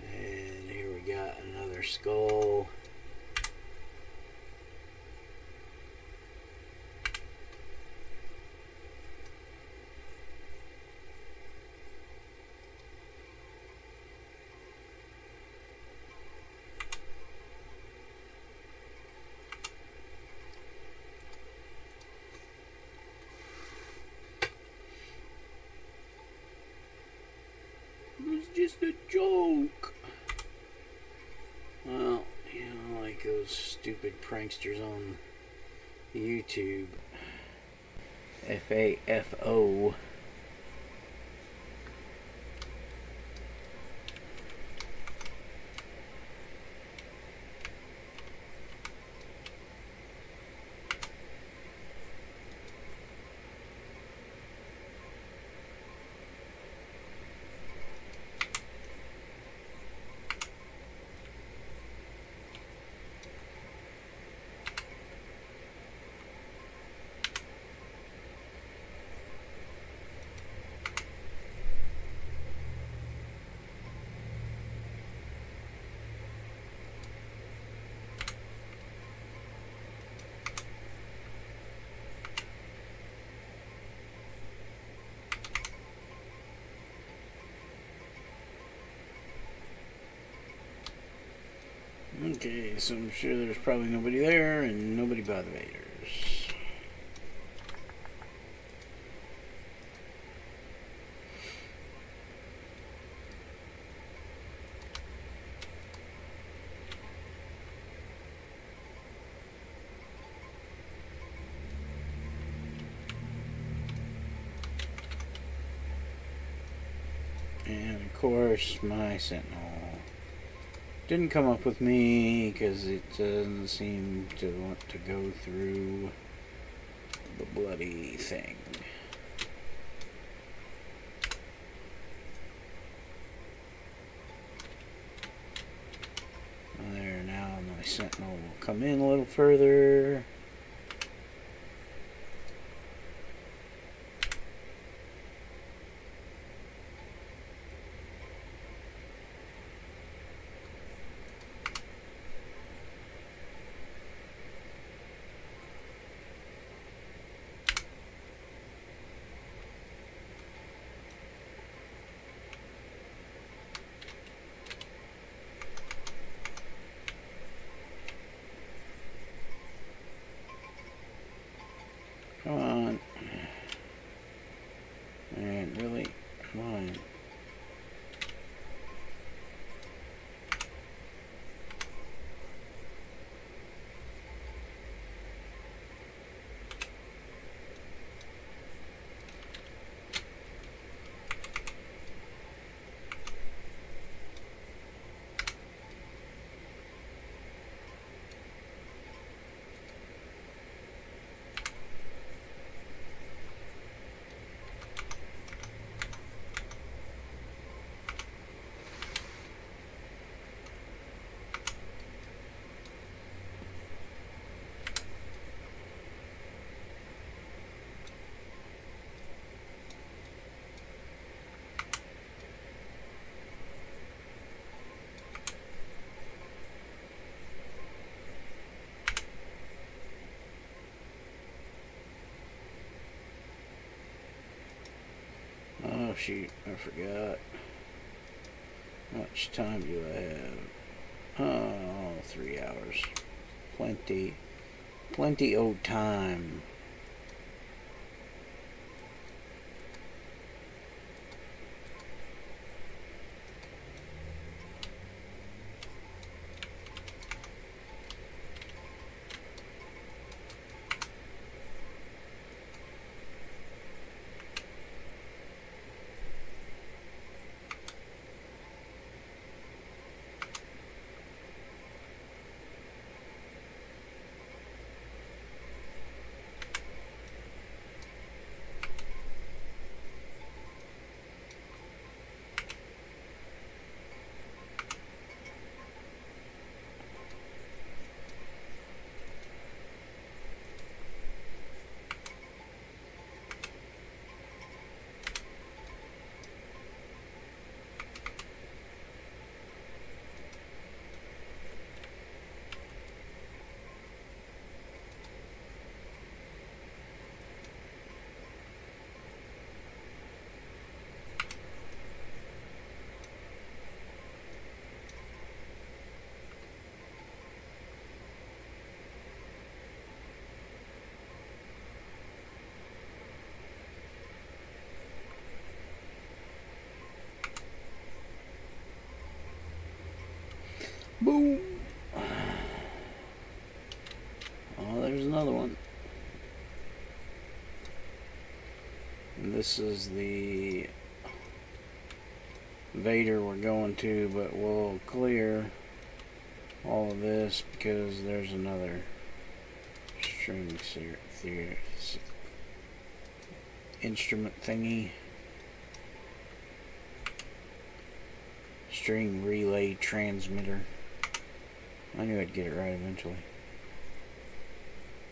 S1: And here we got another skull. Just a joke. Well, you know, like those stupid pranksters on YouTube. FAFO. Okay, so I'm sure there's probably nobody there and nobody by the Vaders. And of course, my Sentinel didn't come up with me because it doesn't seem to want to go through the bloody thing. There, now my Sentinel will come in a little further. Come on. Man, really? Come on. Oh shoot, I forgot. How much time do I have? Oh, 3 hours. Plenty of time. Boom. Oh, there's another one. And this is the Vader we're going to, but we'll clear all of this because there's another string instrument thingy. String relay transmitter. I knew I'd get it right eventually.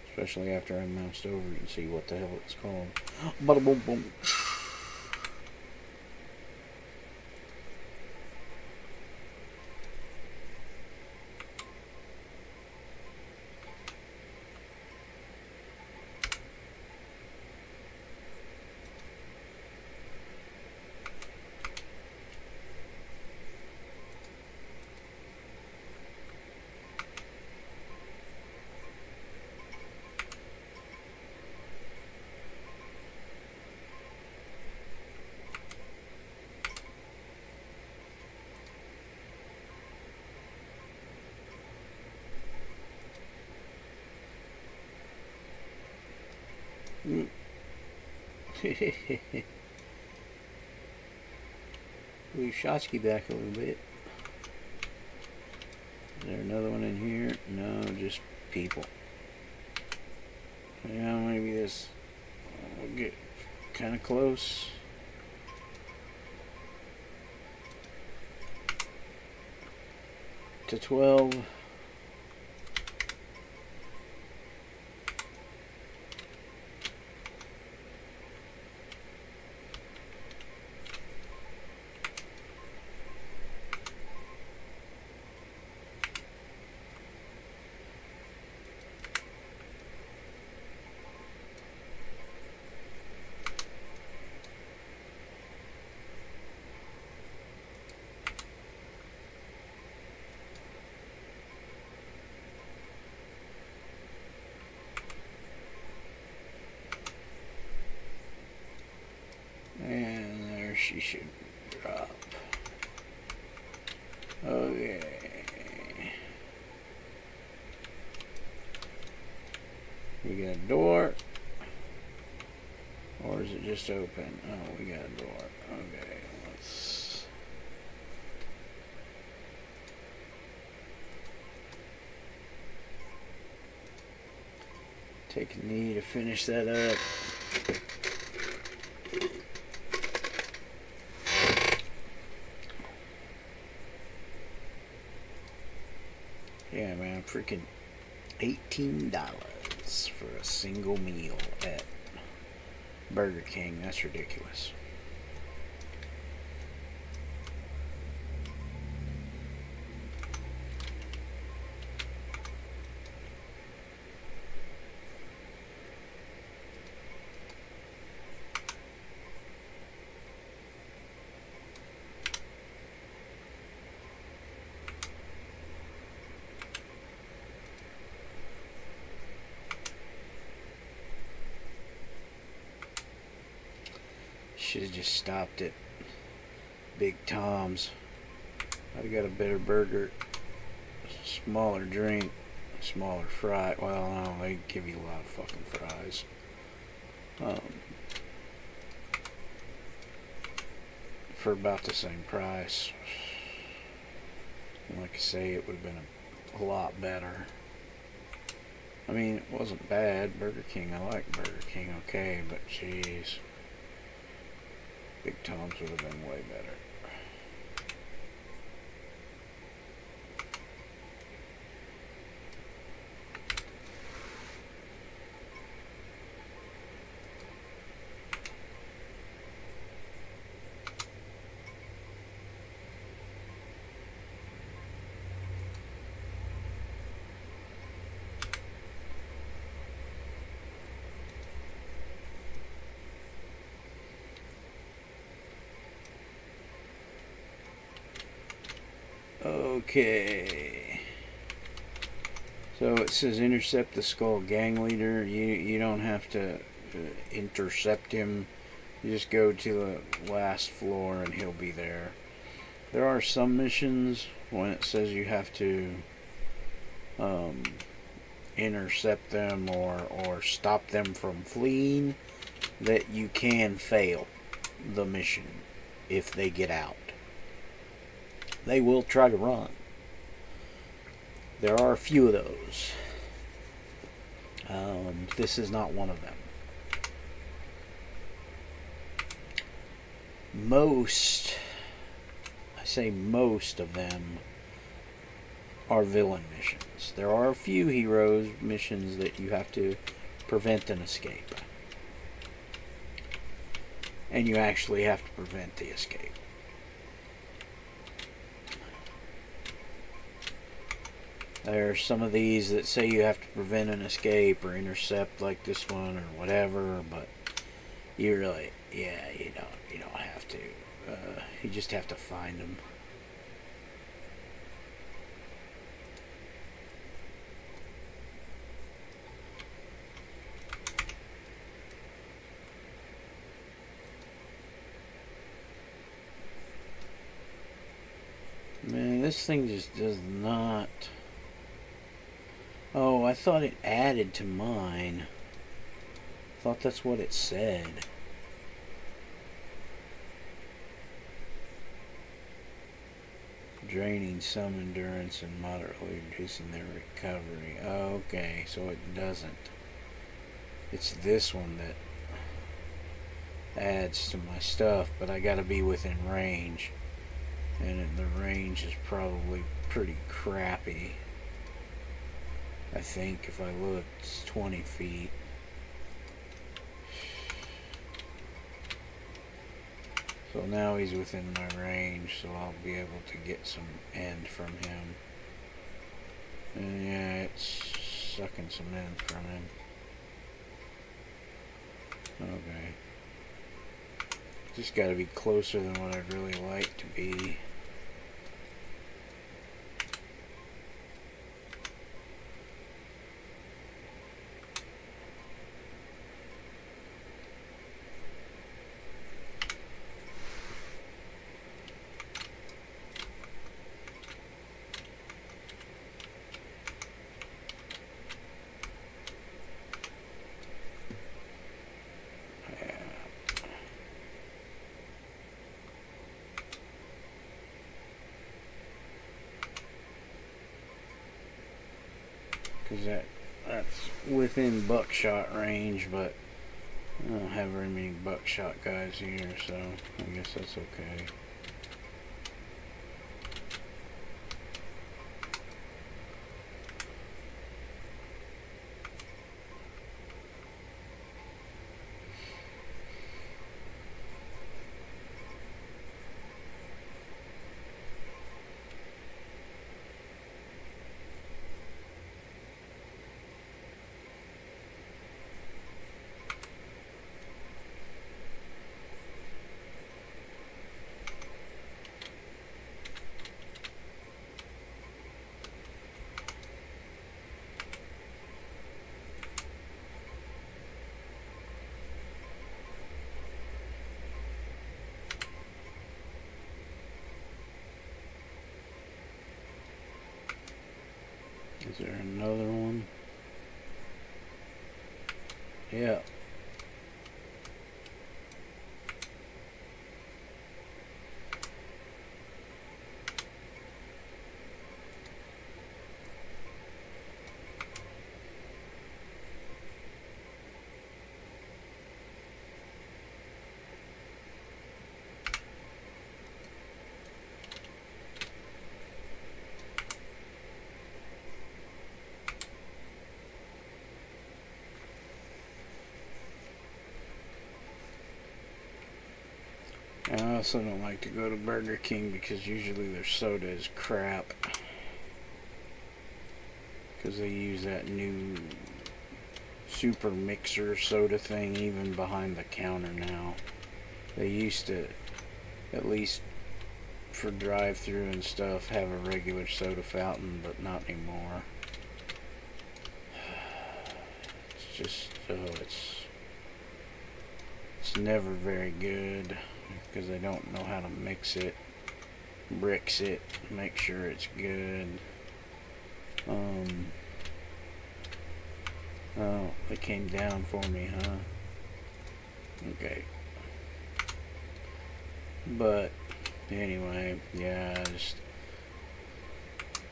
S1: Especially after I moused over and see what the hell it's called. Bada boom boom. Move Shotsky back a little bit. Is there another one in here? No, just people. Yeah, maybe this will get kind of close. To 12. And there she should drop. Okay. We got a door. Or is it just open? Oh, we got a door. Okay, let's... take a knee to finish that up. Yeah, man, freaking $18 for a single meal at Burger King. That's ridiculous. Should have just stopped at Big Tom's. I've got a better burger, smaller drink, smaller fry. Well, no, they give you a lot of fucking fries. For about the same price. And like I say, it would have been a lot better. I mean, it wasn't bad. Burger King, I like Burger King okay, but jeez. Big Tom's would have been way better. Okay. So it says intercept the skull gang leader. You don't have to intercept him. You just go to the last floor and he'll be there. There are some missions when it says you have to intercept them or stop them from fleeing, that you can fail the mission if they get out. They will try to run. There are a few of those. This is not one of them. I say most of them are villain missions. There are a few heroes missions that you have to prevent an escape. And you actually have to prevent the escape. There are some of these that say you have to prevent an escape or intercept, like this one or whatever, but you really, you don't have to. You just have to find them. Man, this thing just does not... Oh, I thought it added to mine. I thought that's what it said. Draining some endurance and moderately reducing their recovery. Oh, okay, so it doesn't. It's this one that adds to my stuff, but I gotta be within range. And the range is probably pretty crappy. I think if I look, it's 20 feet. So now he's within my range, so I'll be able to get some end from him. And yeah, it's sucking some end from him. Okay. Just gotta be closer than what I'd really like to be. Because that's within buckshot range, but I don't have very many buckshot guys here, so I guess that's okay. Is there another one? Yeah. I also don't like to go to Burger King because usually their soda is crap. Because they use that new super mixer soda thing even behind the counter now. They used to, at least for drive-through and stuff, have a regular soda fountain, but not anymore. It's just, it's never very good because they don't know how to mix it. bricks it, make sure it's good. Oh, it came down for me, huh? Okay. But anyway, yeah, just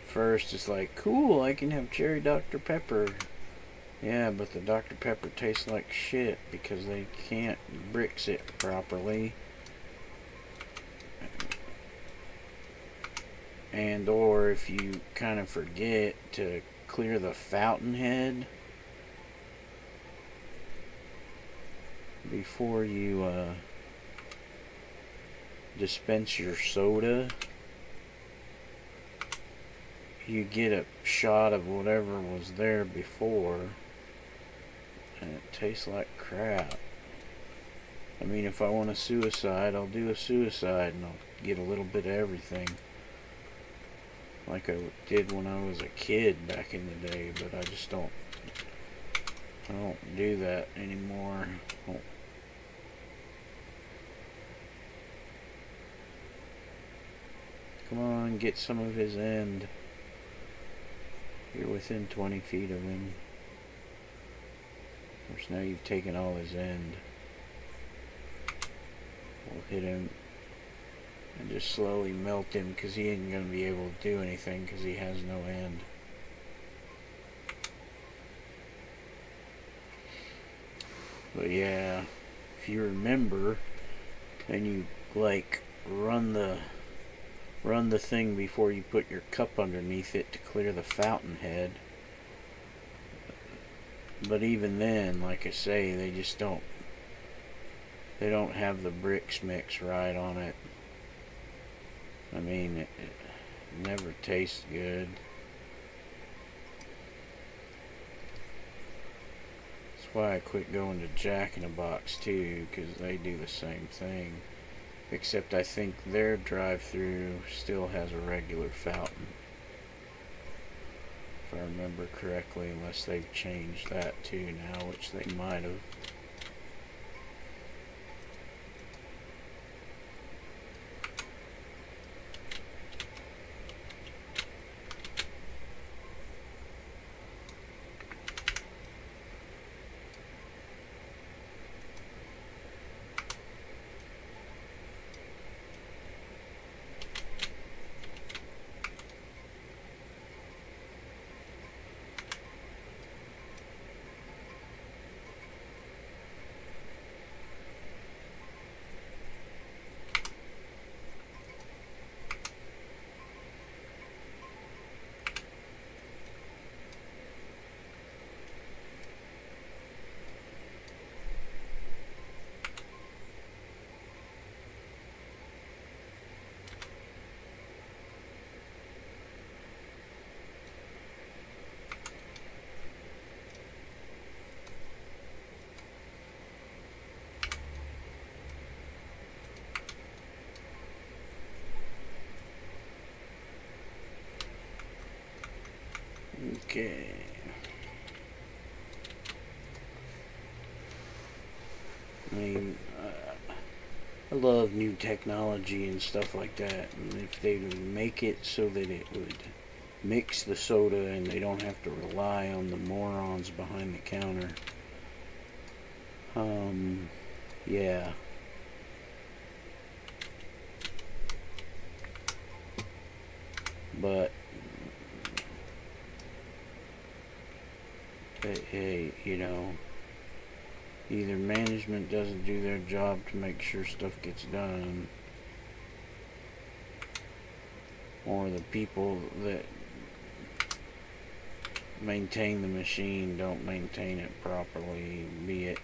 S1: first it's like, cool, I can have cherry Dr. Pepper. Yeah, but the Dr. Pepper tastes like shit because they can't bricks it properly. And or if you kind of forget to clear the fountain head before you dispense your soda, you get a shot of whatever was there before and it tastes like crap. I mean, if I want a suicide, I'll do a suicide and I'll get a little bit of everything like I did when I was a kid back in the day, but I don't do that anymore. Come on, get some of his end. You're within 20 feet of him. Of course, now you've taken all his end. We'll hit him and just slowly melt him because he ain't going to be able to do anything because he has no end. But yeah, if you remember and you like run the thing before you put your cup underneath it to clear the fountain head. But even then, like I say, they just don't have the bricks mix right on it. I mean, it never tastes good. That's why I quit going to Jack in the Box too, because they do the same thing. Except I think their drive-thru still has a regular fountain, if I remember correctly, unless they've changed that too now, which they might have. Okay. I mean, I love new technology and stuff like that. And if they would make it so that it would mix the soda and they don't have to rely on the morons behind the counter. Yeah. But hey, you know, either management doesn't do their job to make sure stuff gets done, or the people that maintain the machine don't maintain it properly, be it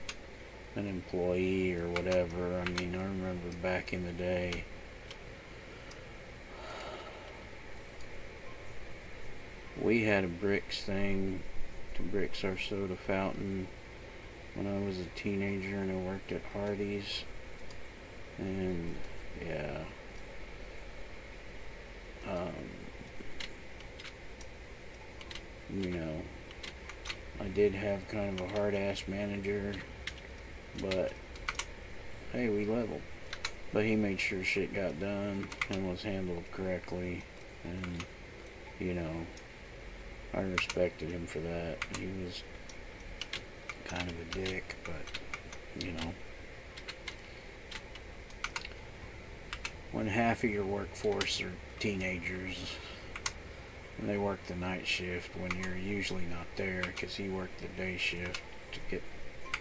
S1: an employee or whatever. I mean, I remember back in the day, we had a bricks thing to bricks our soda fountain when I was a teenager and I worked at Hardee's, and yeah, you know, I did have kind of a hard-ass manager, but hey, we leveled. But he made sure shit got done and was handled correctly. And, you know, I respected him for that. He was kind of a dick, but, you know. When half of your workforce are teenagers and they work the night shift when you're usually not there, because he worked the day shift to get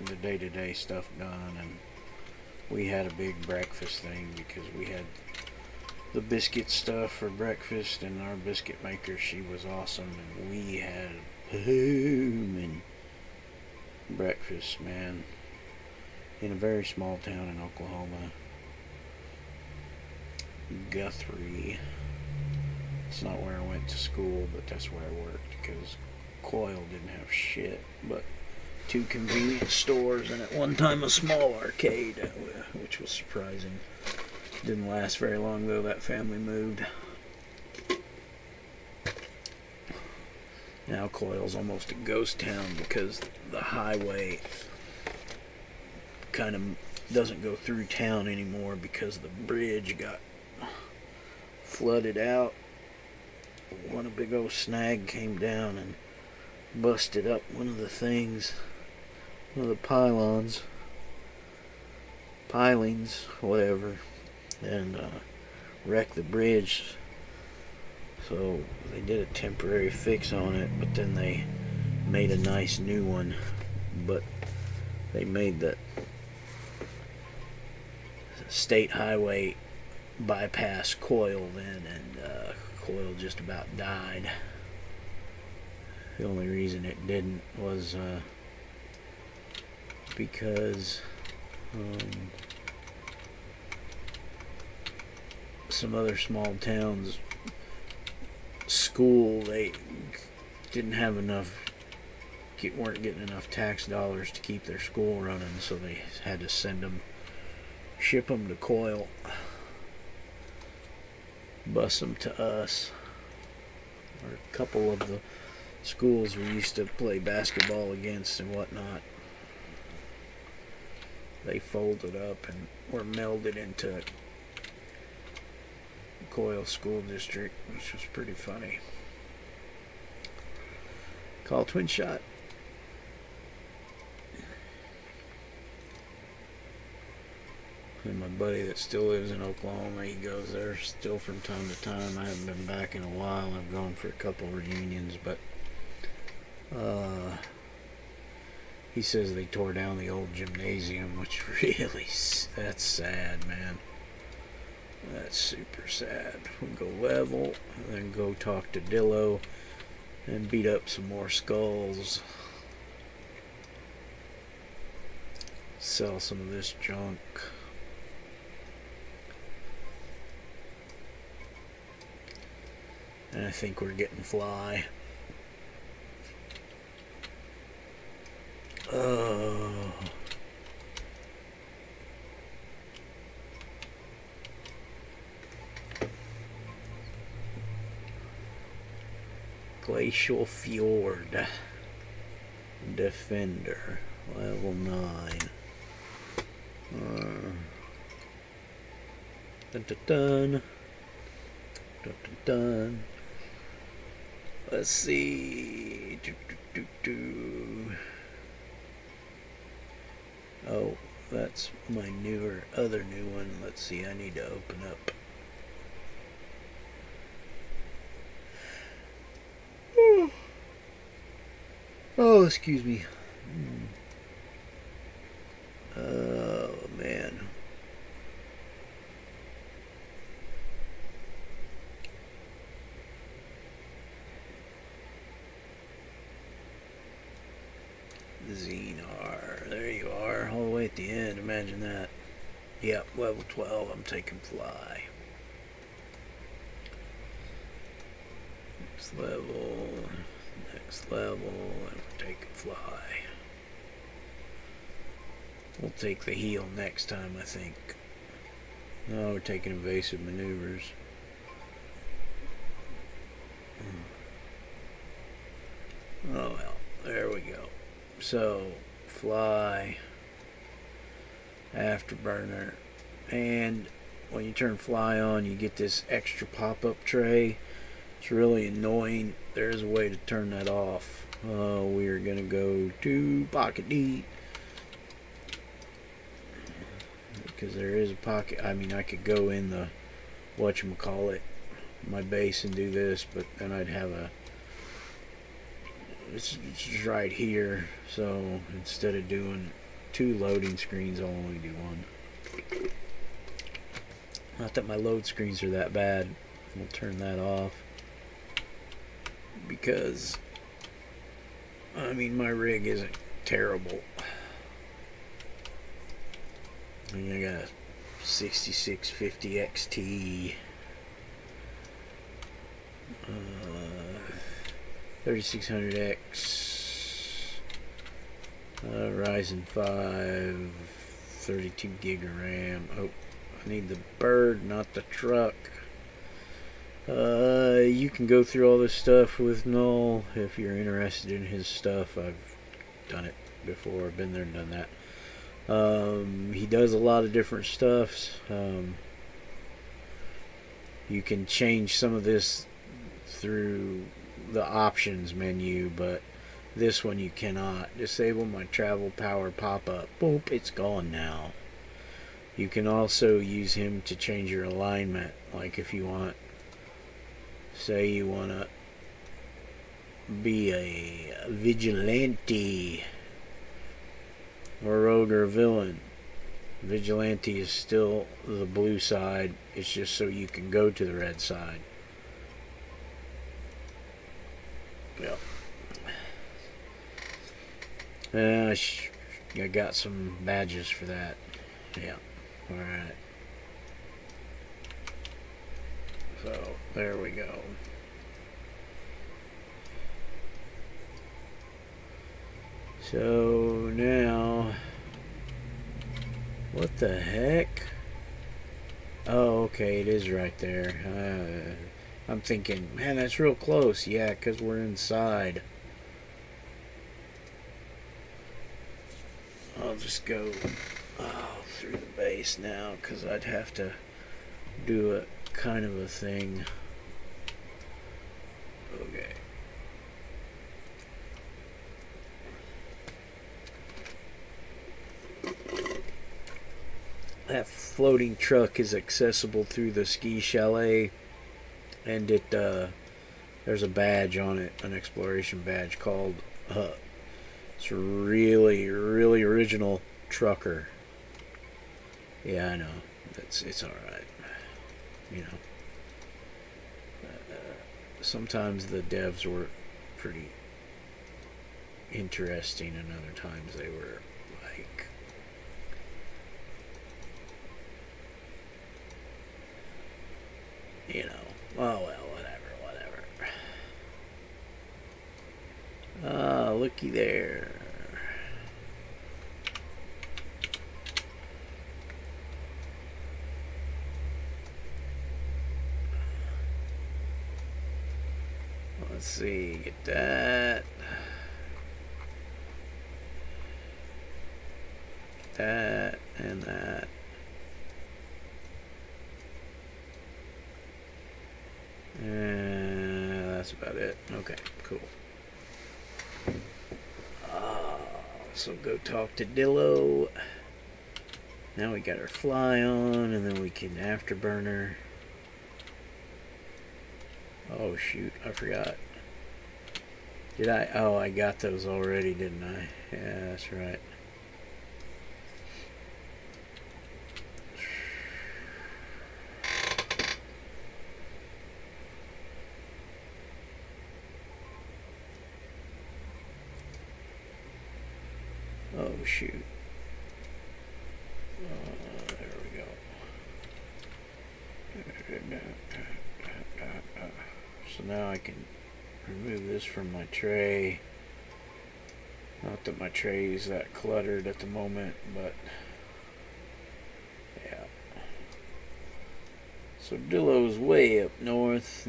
S1: the day-to-day stuff done. And we had a big breakfast thing because we had the biscuit stuff for breakfast, and our biscuit maker, she was awesome, and we had booming breakfast, man, in a very small town in Oklahoma. Guthrie. It's not where I went to school, but that's where I worked, because Coyle didn't have shit but 2 convenience stores and at one time a small arcade, which was surprising. Didn't last very long though. That family moved. Now Coyle's almost a ghost town because the highway kind of doesn't go through town anymore because the bridge got flooded out. One a big old snag came down and busted up one of the things, one of the pilings, whatever, and wrecked the bridge. So they did a temporary fix on it, but then they made a nice new one. But they made the state highway bypass Coyle then, and Coyle just about died. The only reason it didn't was because some other small towns school, they didn't have enough, weren't getting enough tax dollars to keep their school running, so they had to ship them to Coyle, bus them to us, or a couple of the schools we used to play basketball against and whatnot. They folded up and were melded into Coyle School District, which was pretty funny. Call Twin Shot. And my buddy that still lives in Oklahoma, he goes there still from time to time. I haven't been back in a while. I've gone for a couple reunions, but he says they tore down the old gymnasium, which really, that's sad, man. That's super sad. We'll go level, and then go talk to Dillo, and beat up some more skulls. Sell some of this junk. And I think we're getting fly. Oh. Glacial Fjord. Defender. Level 9. Dun dun dun. Dun dun dun. Let's see. Oh, that's my other new one. Let's see, I need to open up. Oh, excuse me. Oh, man. Zener. There you are, all the way at the end. Imagine that. Yep, level 12. I'm taking fly. Next level. Next level. And we're taking fly. We'll take the heal next time, I think. No, we're taking evasive maneuvers. Oh well, there we go. So, fly, afterburner, and when you turn fly on, you get this extra pop-up tray. It's really annoying. There's a way to turn that off. We're gonna go to pocket D, because there is a pocket. I mean, I could go in the whatchamacallit, my base, and do this, but then I'd have a, it's right here, so instead of doing 2 loading screens, I'll only do 1. Not that my load screens are that bad. We'll turn that off, because I mean, my rig isn't terrible. I mean, I got a 6650 XT, 3600X, Ryzen 5, 32 gig of RAM. Oh, I need the bird, not the truck. You can go through all this stuff with Null if you're interested in his stuff. I've done it before, been there and done that. He does a lot of different stuffs. You can change some of this through the options menu, but this one you cannot. Disable my travel power pop-up. Boop, it's gone now. You can also use him to change your alignment, like if you want, say you want to be a vigilante or rogue or villain. Vigilante is still the blue side. It's just so you can go to the red side. Yep. I got some badges for that. Yeah. Alright. So, there we go. So, now, what the heck? Oh, okay, it is right there. I'm thinking, man, that's real close. Yeah, because we're inside. I'll just go through the base now, because I'd have to do a kind of a thing. Okay. That floating truck is accessible through the ski chalet, and it there's a badge on it, an exploration badge called it's really original trucker. Yeah, I know. It's all right. You know. Sometimes the devs were pretty interesting, and other times they were like, you know, oh well, whatever. Ah, looky there. Let's see, get that. That and that. And that's about it. Okay, cool. So go talk to Dillo. Now we got our fly on, and then we can afterburner. Oh shoot, I forgot. Did I? Oh, I got those already, didn't I? Yeah, that's right. Oh shoot. There we go. So now I can remove this from my tray. Not that my tray is that cluttered at the moment, but yeah. So Dillo's way up north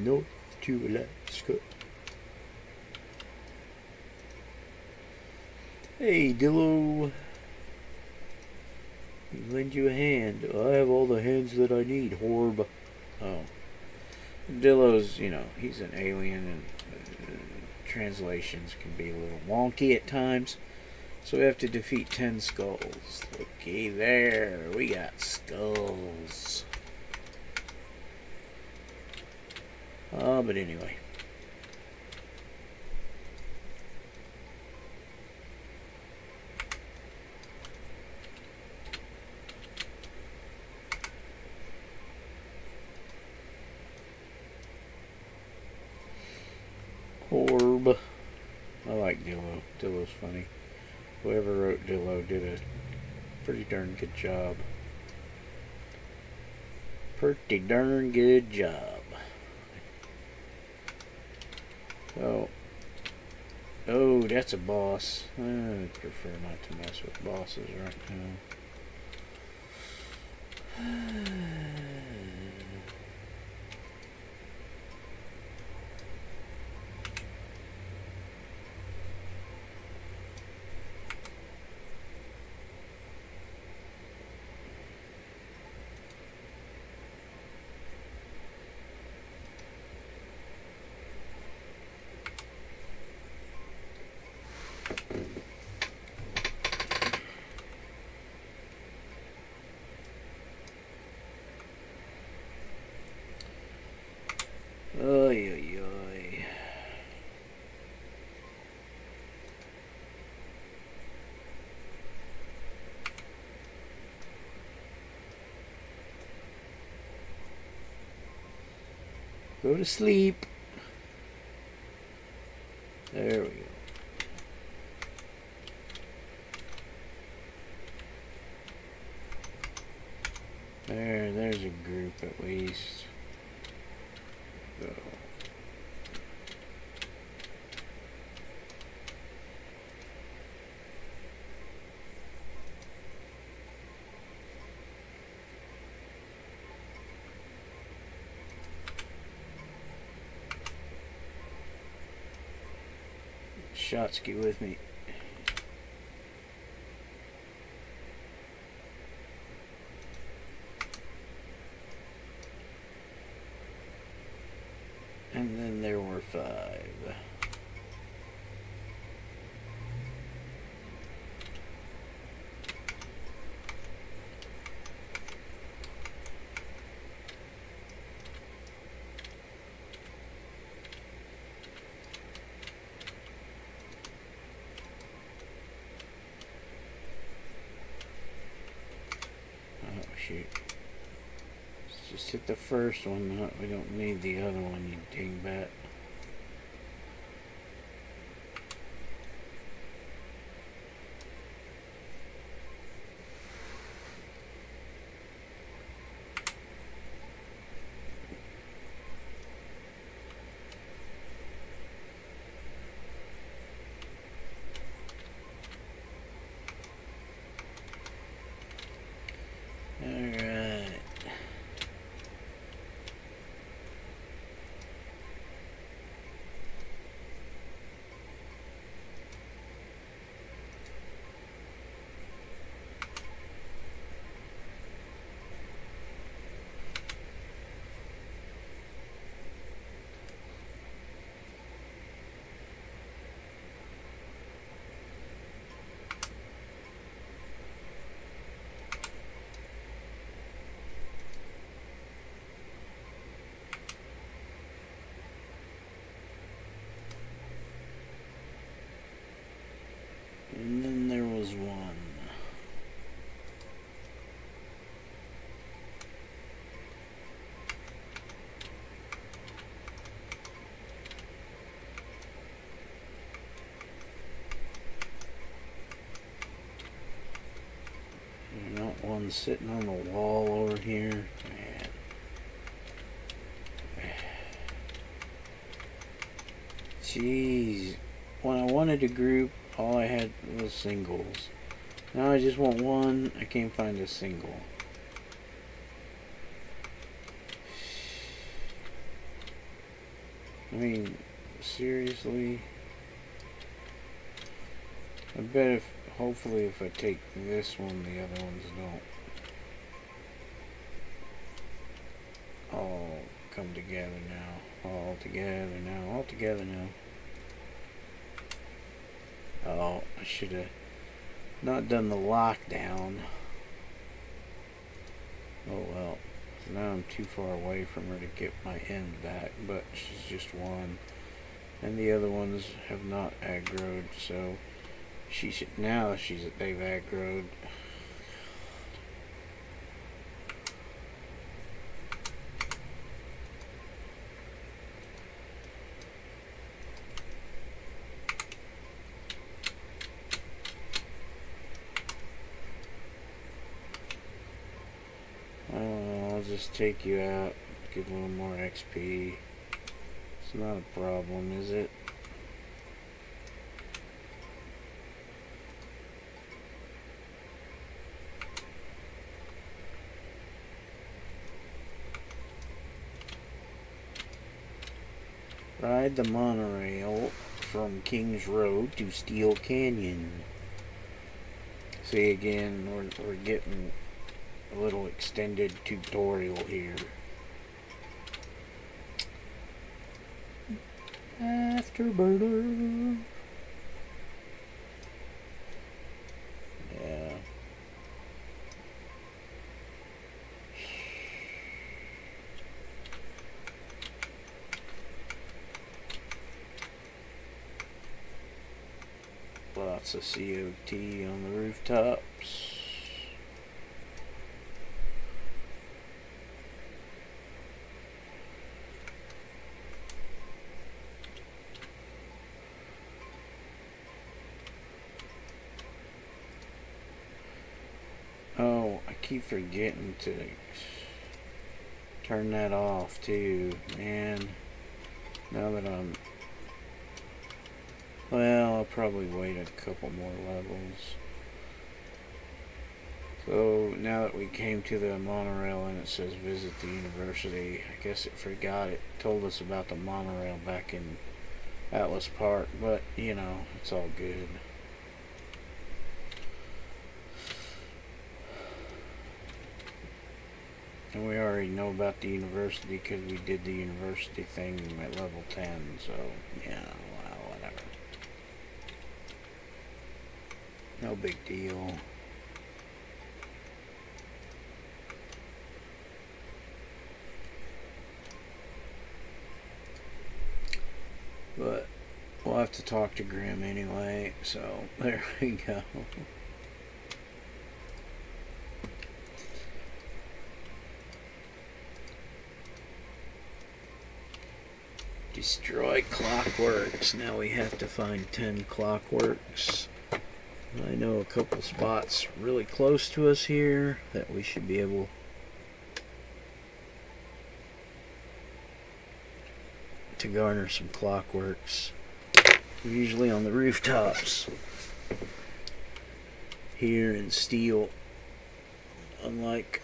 S1: to Alaska. Hey Dillo. Lend you a hand. I have all the hands that I need, Horb. Oh. Dillo's, he's an alien, and translations can be a little wonky at times. So we have to defeat 10 skulls. Okay, there. We got skulls. But anyway. Horb. I like Dillo. Dillo's funny. Whoever wrote Dillo did a pretty darn good job. Pretty darn good job. Oh, that's a boss. I prefer not to mess with bosses right now. Oy, oy, oy. Go to sleep. There we go. There's a group at least. Go. Shotsky with me. And then there were 5. Oh, shoot. Let's just hit the first one. We don't need the other one, you dingbat. And then there was 1. Not one sitting on the wall over here. Man. Jeez. When I wanted to group, all I had was singles. Now I just want one. I can't find a single. I mean, seriously? I bet hopefully if I take this one, the other ones don't. all come together now. All together now. All together now. Oh, I should have not done the lockdown. Oh well. Now I'm too far away from her to get my end back, but she's just one. And the other ones have not aggroed, so they've aggroed. I'll just take you out, get a little more XP. It's not a problem, is it? Ride the monorail from Kings Road to Steel Canyon. See, again, we're getting a little extended tutorial here. Afterburner. Yeah. Lots of COT on the rooftops. Oh, I keep forgetting to turn that off too, man. Now that well, I'll probably wait a couple more levels. So now that we came to the monorail and it says visit the university, I guess it forgot it told us about the monorail back in Atlas Park, but you know, it's all good. And we already know about the university because we did the university thing at level 10, so yeah, well, whatever. No big deal. But we'll have to talk to Grim anyway, so there we go. Destroy clockworks. Now we have to find 10 clockworks. I know a couple spots really close to us here that we should be able to garner some clockworks. Usually on the rooftops here in Steel, unlike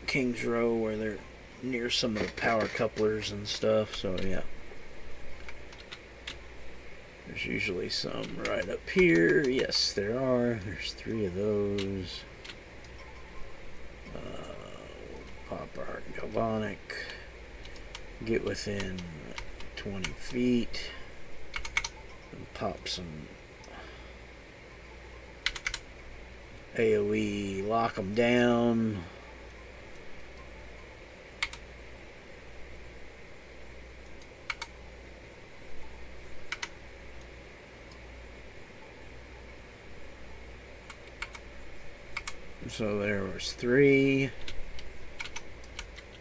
S1: Kings Row where they're near some of the power couplers and stuff. So yeah, there's usually some right up here. Yes, there are. There's 3 of those. Pop our galvanic. Get within 20 feet. And pop some AoE. Lock them down. So there was 3.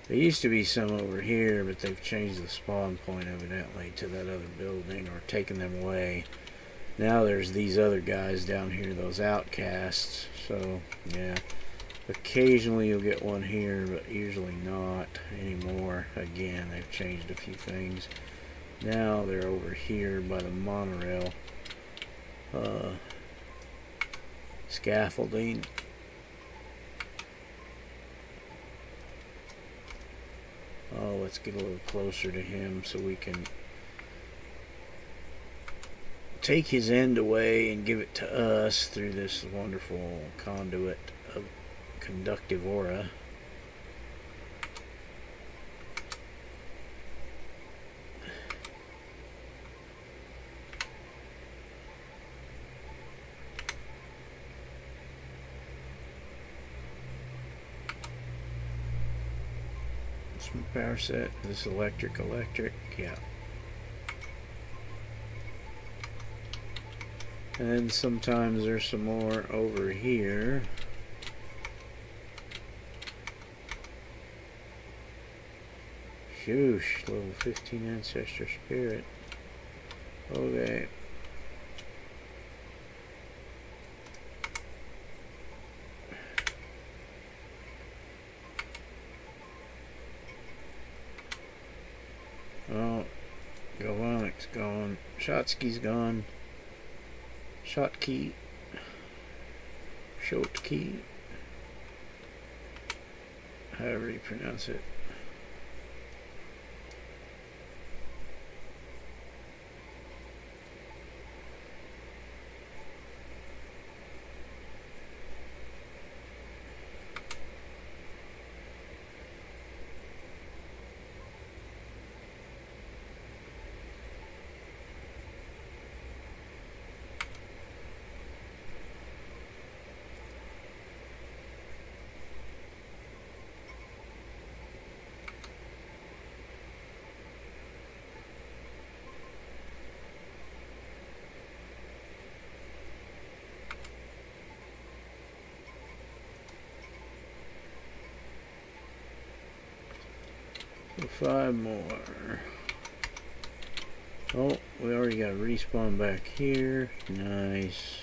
S1: There used to be some over here, but they've changed the spawn point evidently to that other building or taken them away. Now there's these other guys down here, those outcasts. So yeah, occasionally you'll get one here, but usually not anymore. Again, they've changed a few things. Now they're over here by the monorail scaffolding. Oh, let's get a little closer to him so we can take his end away and give it to us through this wonderful conduit of conductive aura. Adjustment power set. Is this electric? Yeah. And sometimes there's some more over here. Shoosh, level 15 Ancestor Spirit. Okay. Oh, Galvanic's gone. Shotsky's gone. Shotki. However you pronounce it. So 5 more. Oh, we already got a respawn back here. Nice.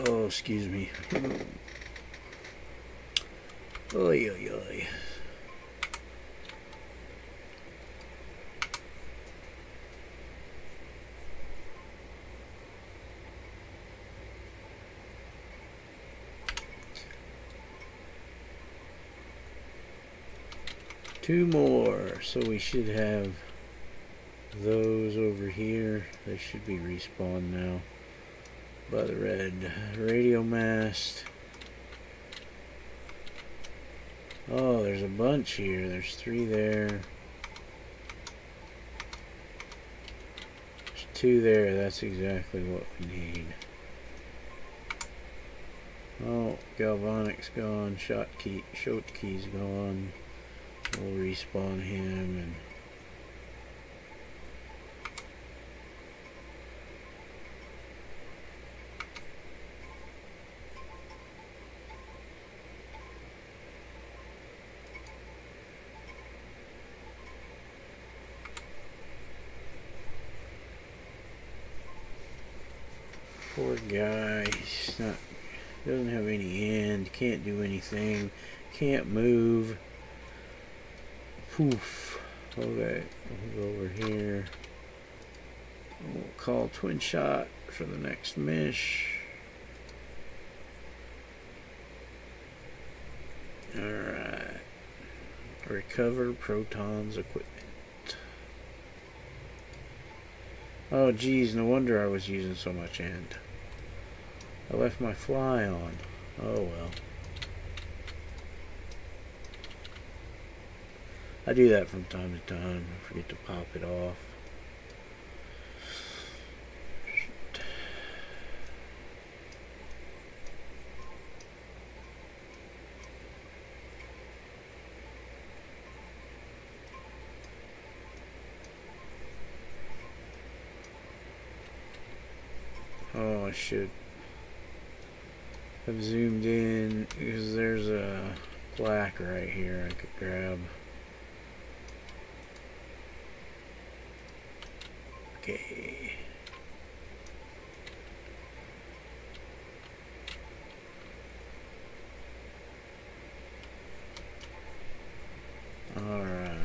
S1: Oh, excuse me. Oy, oy, oy. Two more, so we should have those over here. They should be respawned now. By the red radio mast. Oh, there's a bunch here. There's 3 there. There's 2 there. That's exactly what we need. Oh, Galvanic's gone. Shotki's gone. We'll respawn him and poor guy. He's not, doesn't have any end, can't do anything, can't move. Poof. Okay, we'll go over here. We'll call twin shot for the next mish. Alright. Recover protons equipment. Oh geez, no wonder I was using so much end. I left my fly on. Oh well. I do that from time to time. I forget to pop it off. Oh, I should have zoomed in because there's a plaque right here I could grab. Okay. All right.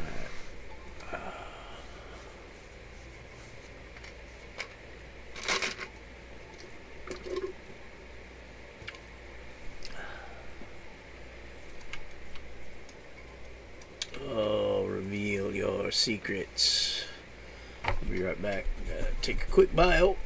S1: Oh, reveal your secrets. I'll be right back. Take a quick bio.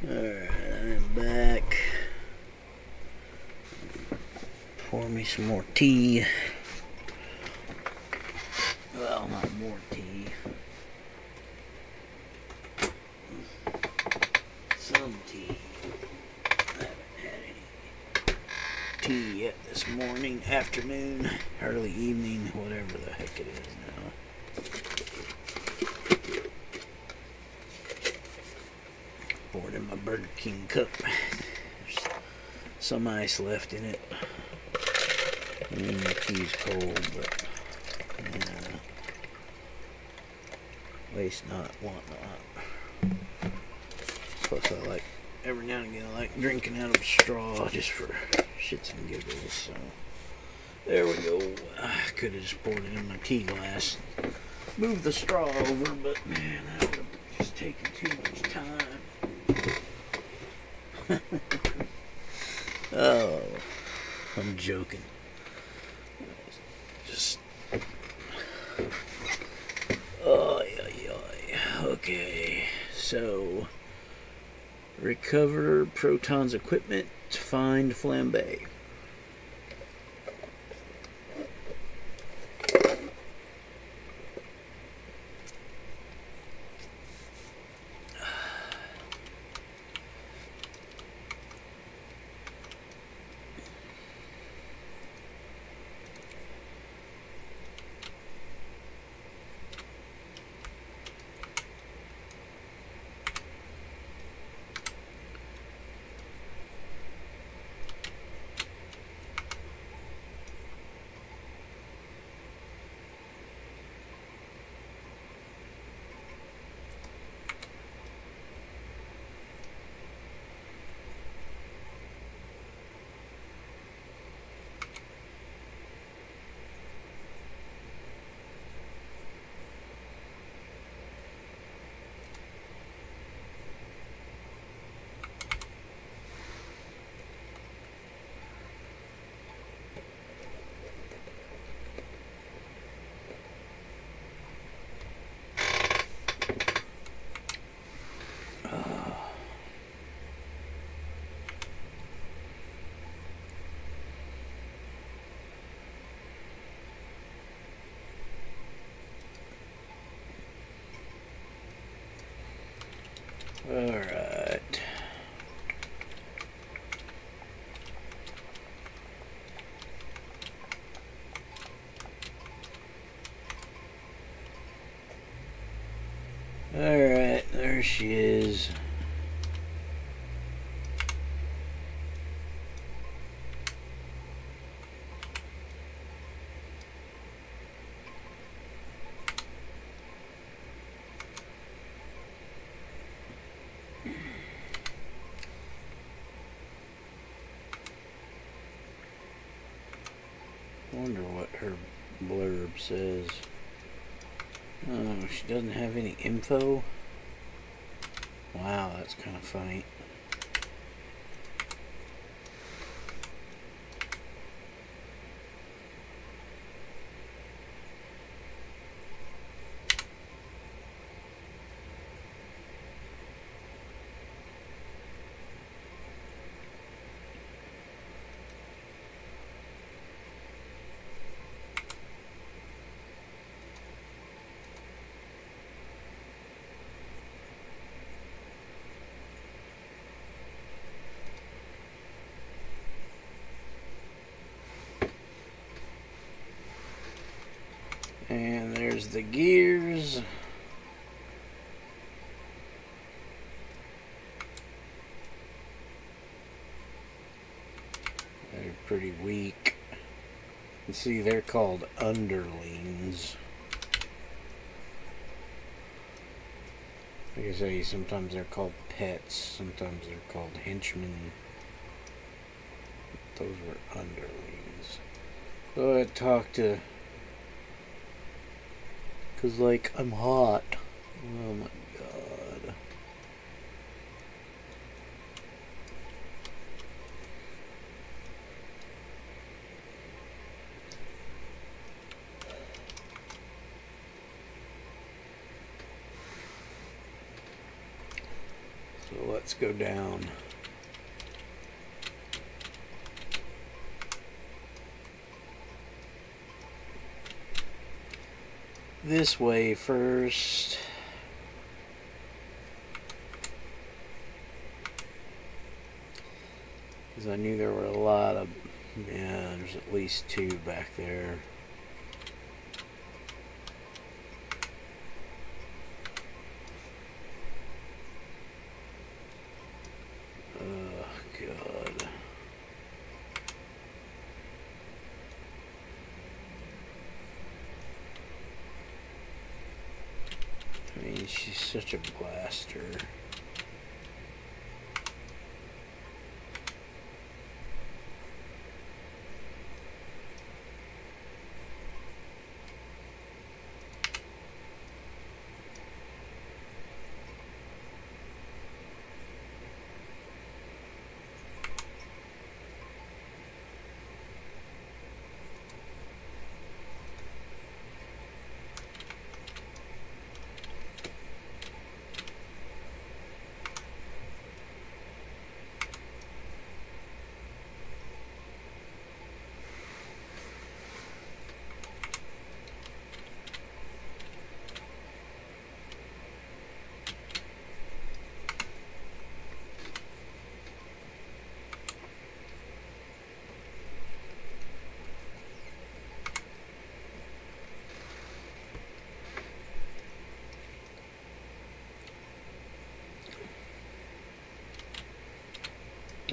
S1: Alright, I'm back. Pour me some more tea. Well, not more tea. Some tea. I haven't had any tea yet this morning, afternoon, early evening, whatever the heck it is now. Poured in my Burger King cup. There's some ice left in it. The tea's cold, but yeah. Waste not, want not. Plus, I like, every now and again, I like drinking out of a straw just for shits and giggles. So, there we go. I could have just poured it in my tea glass. Moved the straw over, but man, that would have just taken too much time. Oh, I'm joking. Just, oh, okay. So, recover Proton's equipment, find Flambe. Alright. Alright, there she is. Wonder what her blurb says. Oh, she doesn't have any info? Wow, that's kind of funny. And there's the gears. They're pretty weak. You see, they're called underlings. Like I say, sometimes they're called pets, sometimes they're called henchmen. Those were underlings. So I talked to... Cause like, I'm hot. Oh my god. So let's let's go down. This way first. Because I knew there were a lot of... Yeah, there's at least 2 back there. Oh, God. I mean, she's such a blaster.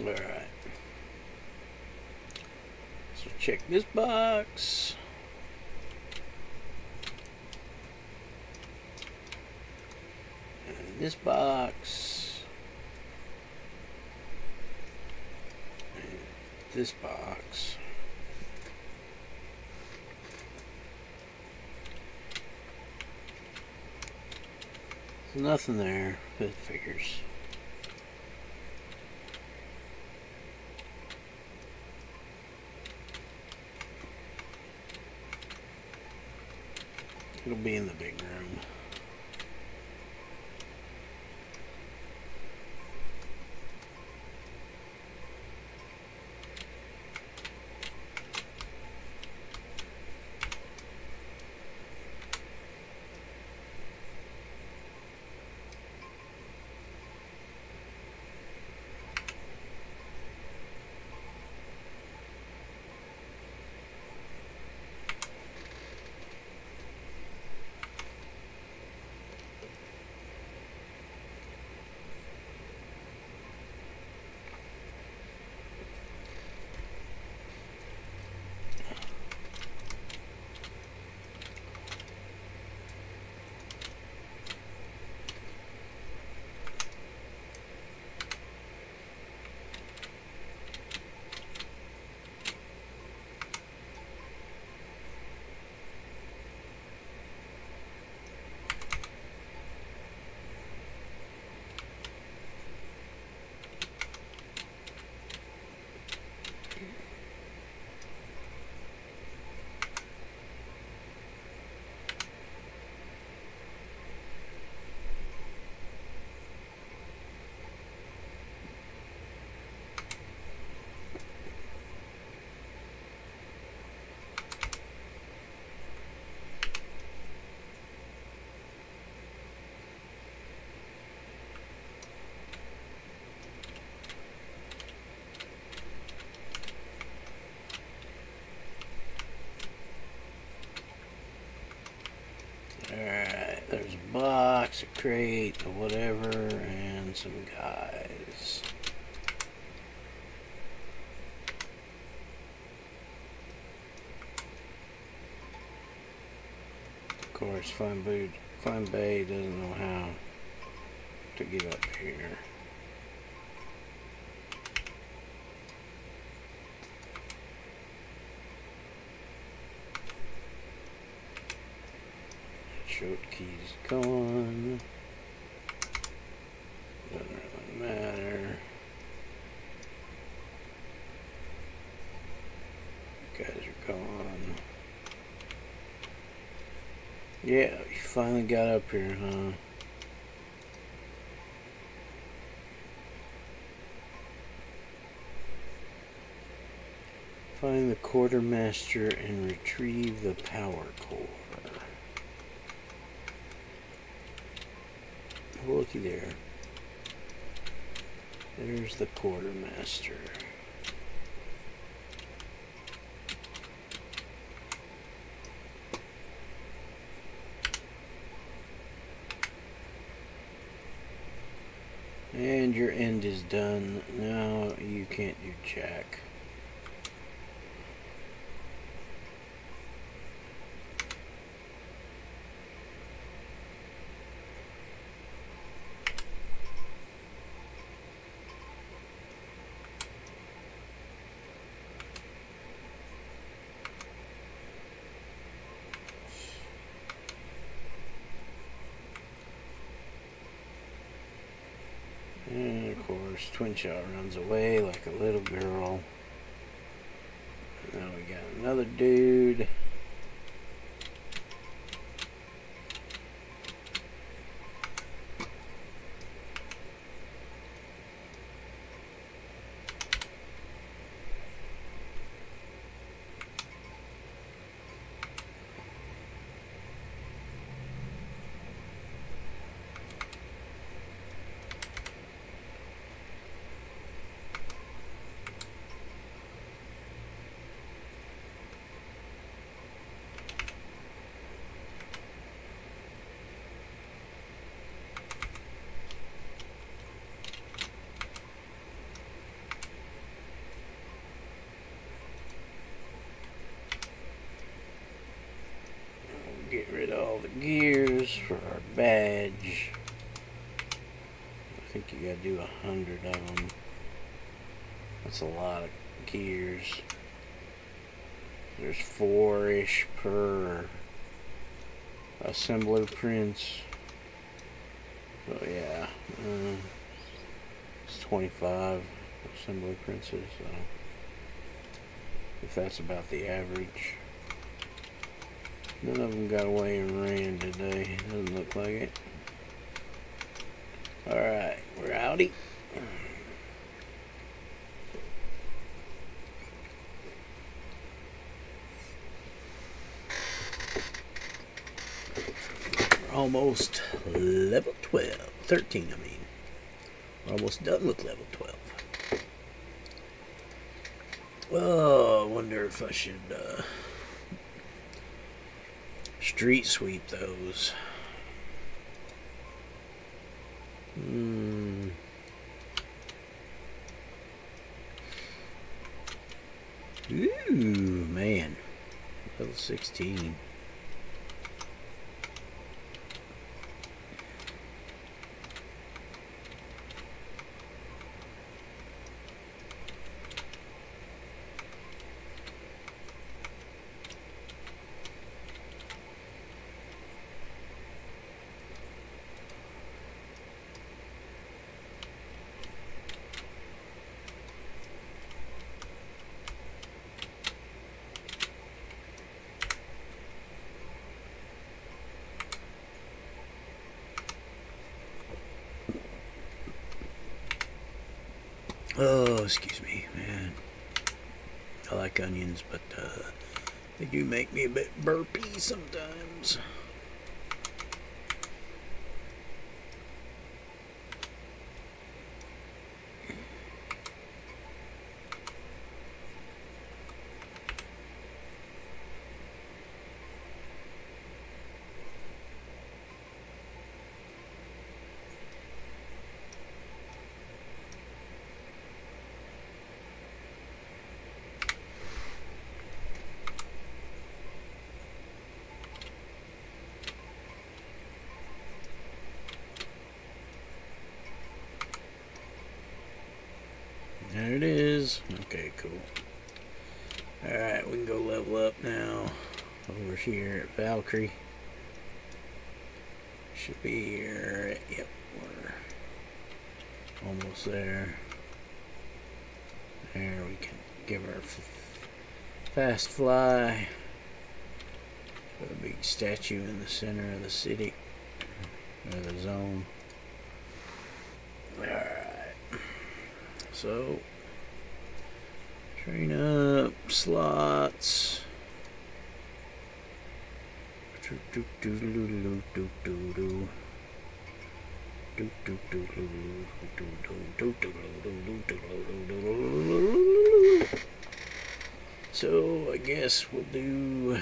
S1: Alright. So check this box. And this box. And this box. There's nothing there, but figures. It'll be in the big room. Alright, there's a box, a crate, a whatever, and some guys. Of course, Fine Bay doesn't know how to get up here. Short key's gone. Doesn't really matter. Guys are gone. Yeah, you finally got up here, huh? Find the quartermaster and retrieve the power core. Oh, looky there. There's the quartermaster. And your end is done. Now you can't do jack. And of course, Twin Shot runs away like a little girl. Now we got another dude. Get rid of all the gears for our badge. I think you gotta do 100 of them. That's a lot of gears. There's 4-ish per assembler prints. So yeah, it's 25 assembler prints. So if that's about the average. None of them got away and ran today. Doesn't look like it. Alright, we're outie. We're almost level 12. 13, I mean. We're almost done with level 12. Oh, I wonder if I should, street sweep those. Ooh, man. Level 16. Oh, excuse me, man. I like onions, but they do make me a bit burpy sometimes. There it is. Okay, cool. Alright, we can go level up now. Over here at Valkyrie. Should be here. Yep, we're almost there. There, we can give her a fast fly. Put a big statue in the center of the city. Or the zone. Alright. So, Train up, slots. So I guess we'll do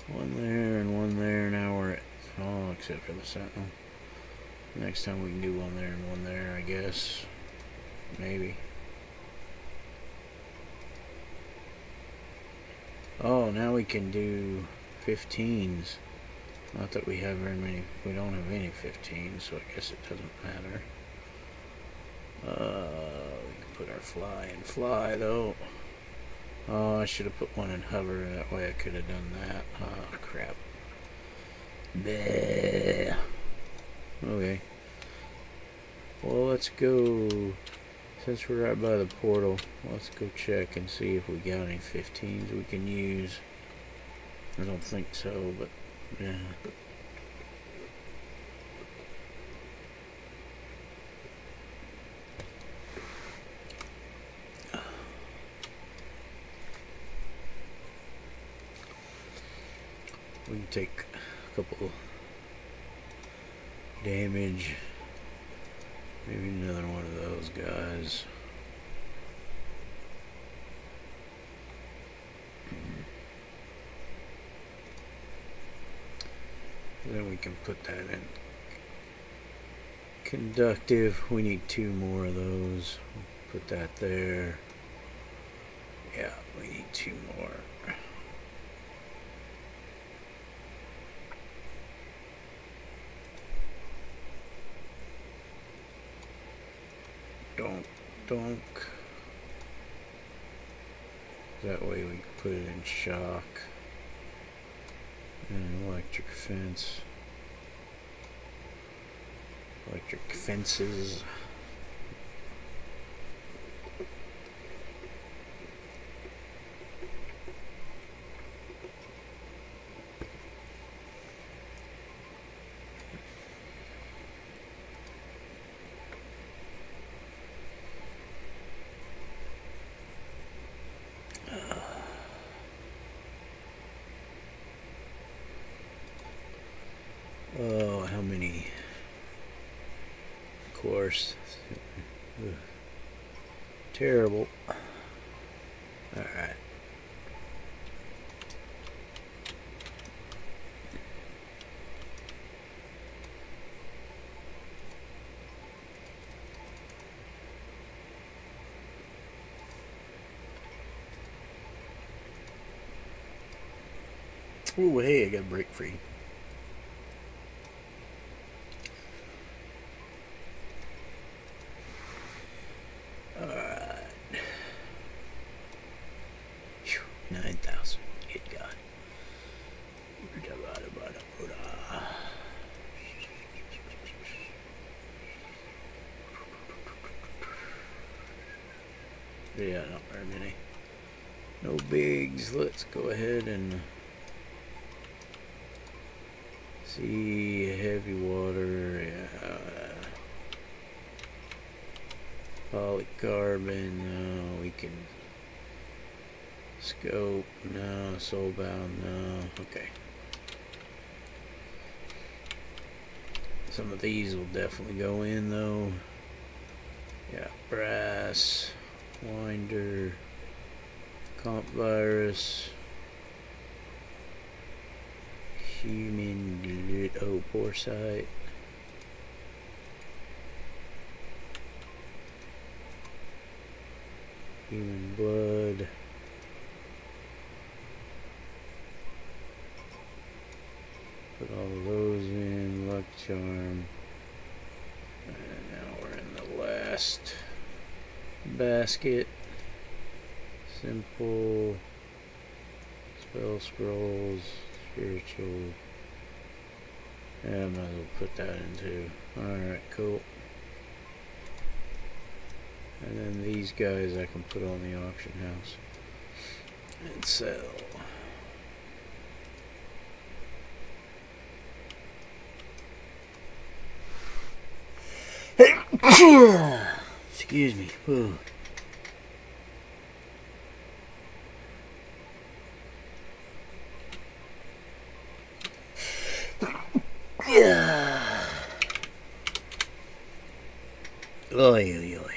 S1: one there and one there. Now we're at, oh, except for the sentinel. Next time we can do one there and one there, I guess. Maybe. Oh, now we can do 15s. Not that we have very many. We don't have any 15s, so I guess it doesn't matter. We can put our fly in fly, though. Oh, I should have put one in hover. That way I could have done that. Oh, crap. Bleh. Okay. Well, let's go. Since we're right by the portal, let's go check and see if we got any 15s we can use. I don't think so, but yeah. We can take a couple damage. Maybe another one of those guys. Then we can put that in conductive. We need 2 more of those. Put that there. Yeah, we need 2 more. Donk. That way we can put it in shock. And electric fence. Electric fences. Oh, how many? Of course. Ugh. Terrible. Alright. Oh, hey, I got break free. Alright. 9,000. Good God. Yeah, not very many. No bigs. Let's go ahead and see heavy water. Yeah. Polycarbon. No, we can scope. No, soulbound. No. Okay. Some of these will definitely go in though. Yeah, brass, winder, comp virus, human, oh, porcite. Human blood. Put all of those in. Luck charm. And now we're in the last basket. Simple. Spell scrolls. Spiritual. Yeah, I might as well put that in too. Alright, cool. And then these guys I can put on the auction house and sell. Excuse me. Ooh. Yeah. Oy, oy, oy.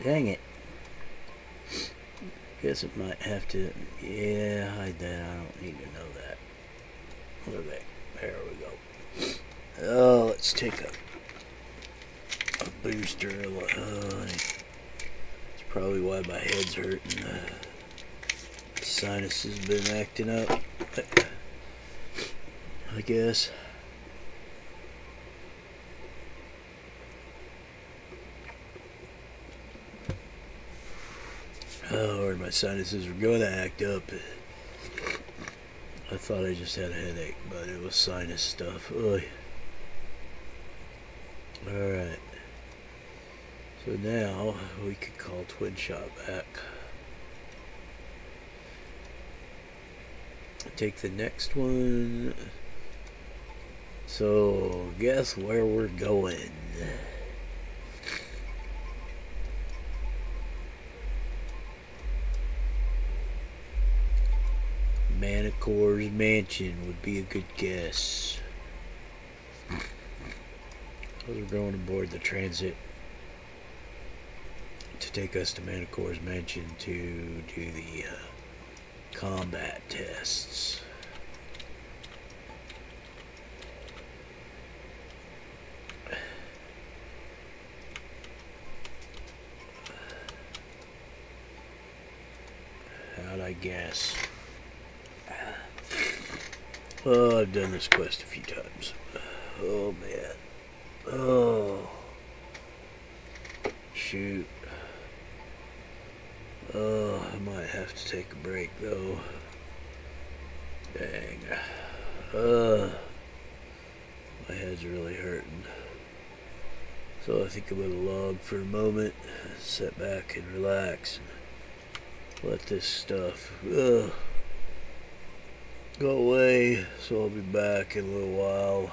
S1: Dang it. Guess it might have to. Yeah, hide that. I don't need to know that. Okay, there we go. Oh, let's take a booster. It's probably why my head's hurting. Sinus has been acting up, I guess. Oh, or my sinuses were going to act up. I thought I just had a headache, but it was sinus stuff. Ugh. Alright. So now we could call Twin Shot back. Take the next one. So, guess where we're going. Manicore's Mansion would be a good guess. We're going aboard the transit to take us to Manicore's Mansion to do the combat tests. How'd I guess? Oh, I've done this quest a few times. Oh, man. Oh. Shoot. Oh, I might have to take a break, though. Dang. My head's really hurting. So I think I'm going to log for a moment, sit back and relax, and let this stuff go away. So I'll be back in a little while.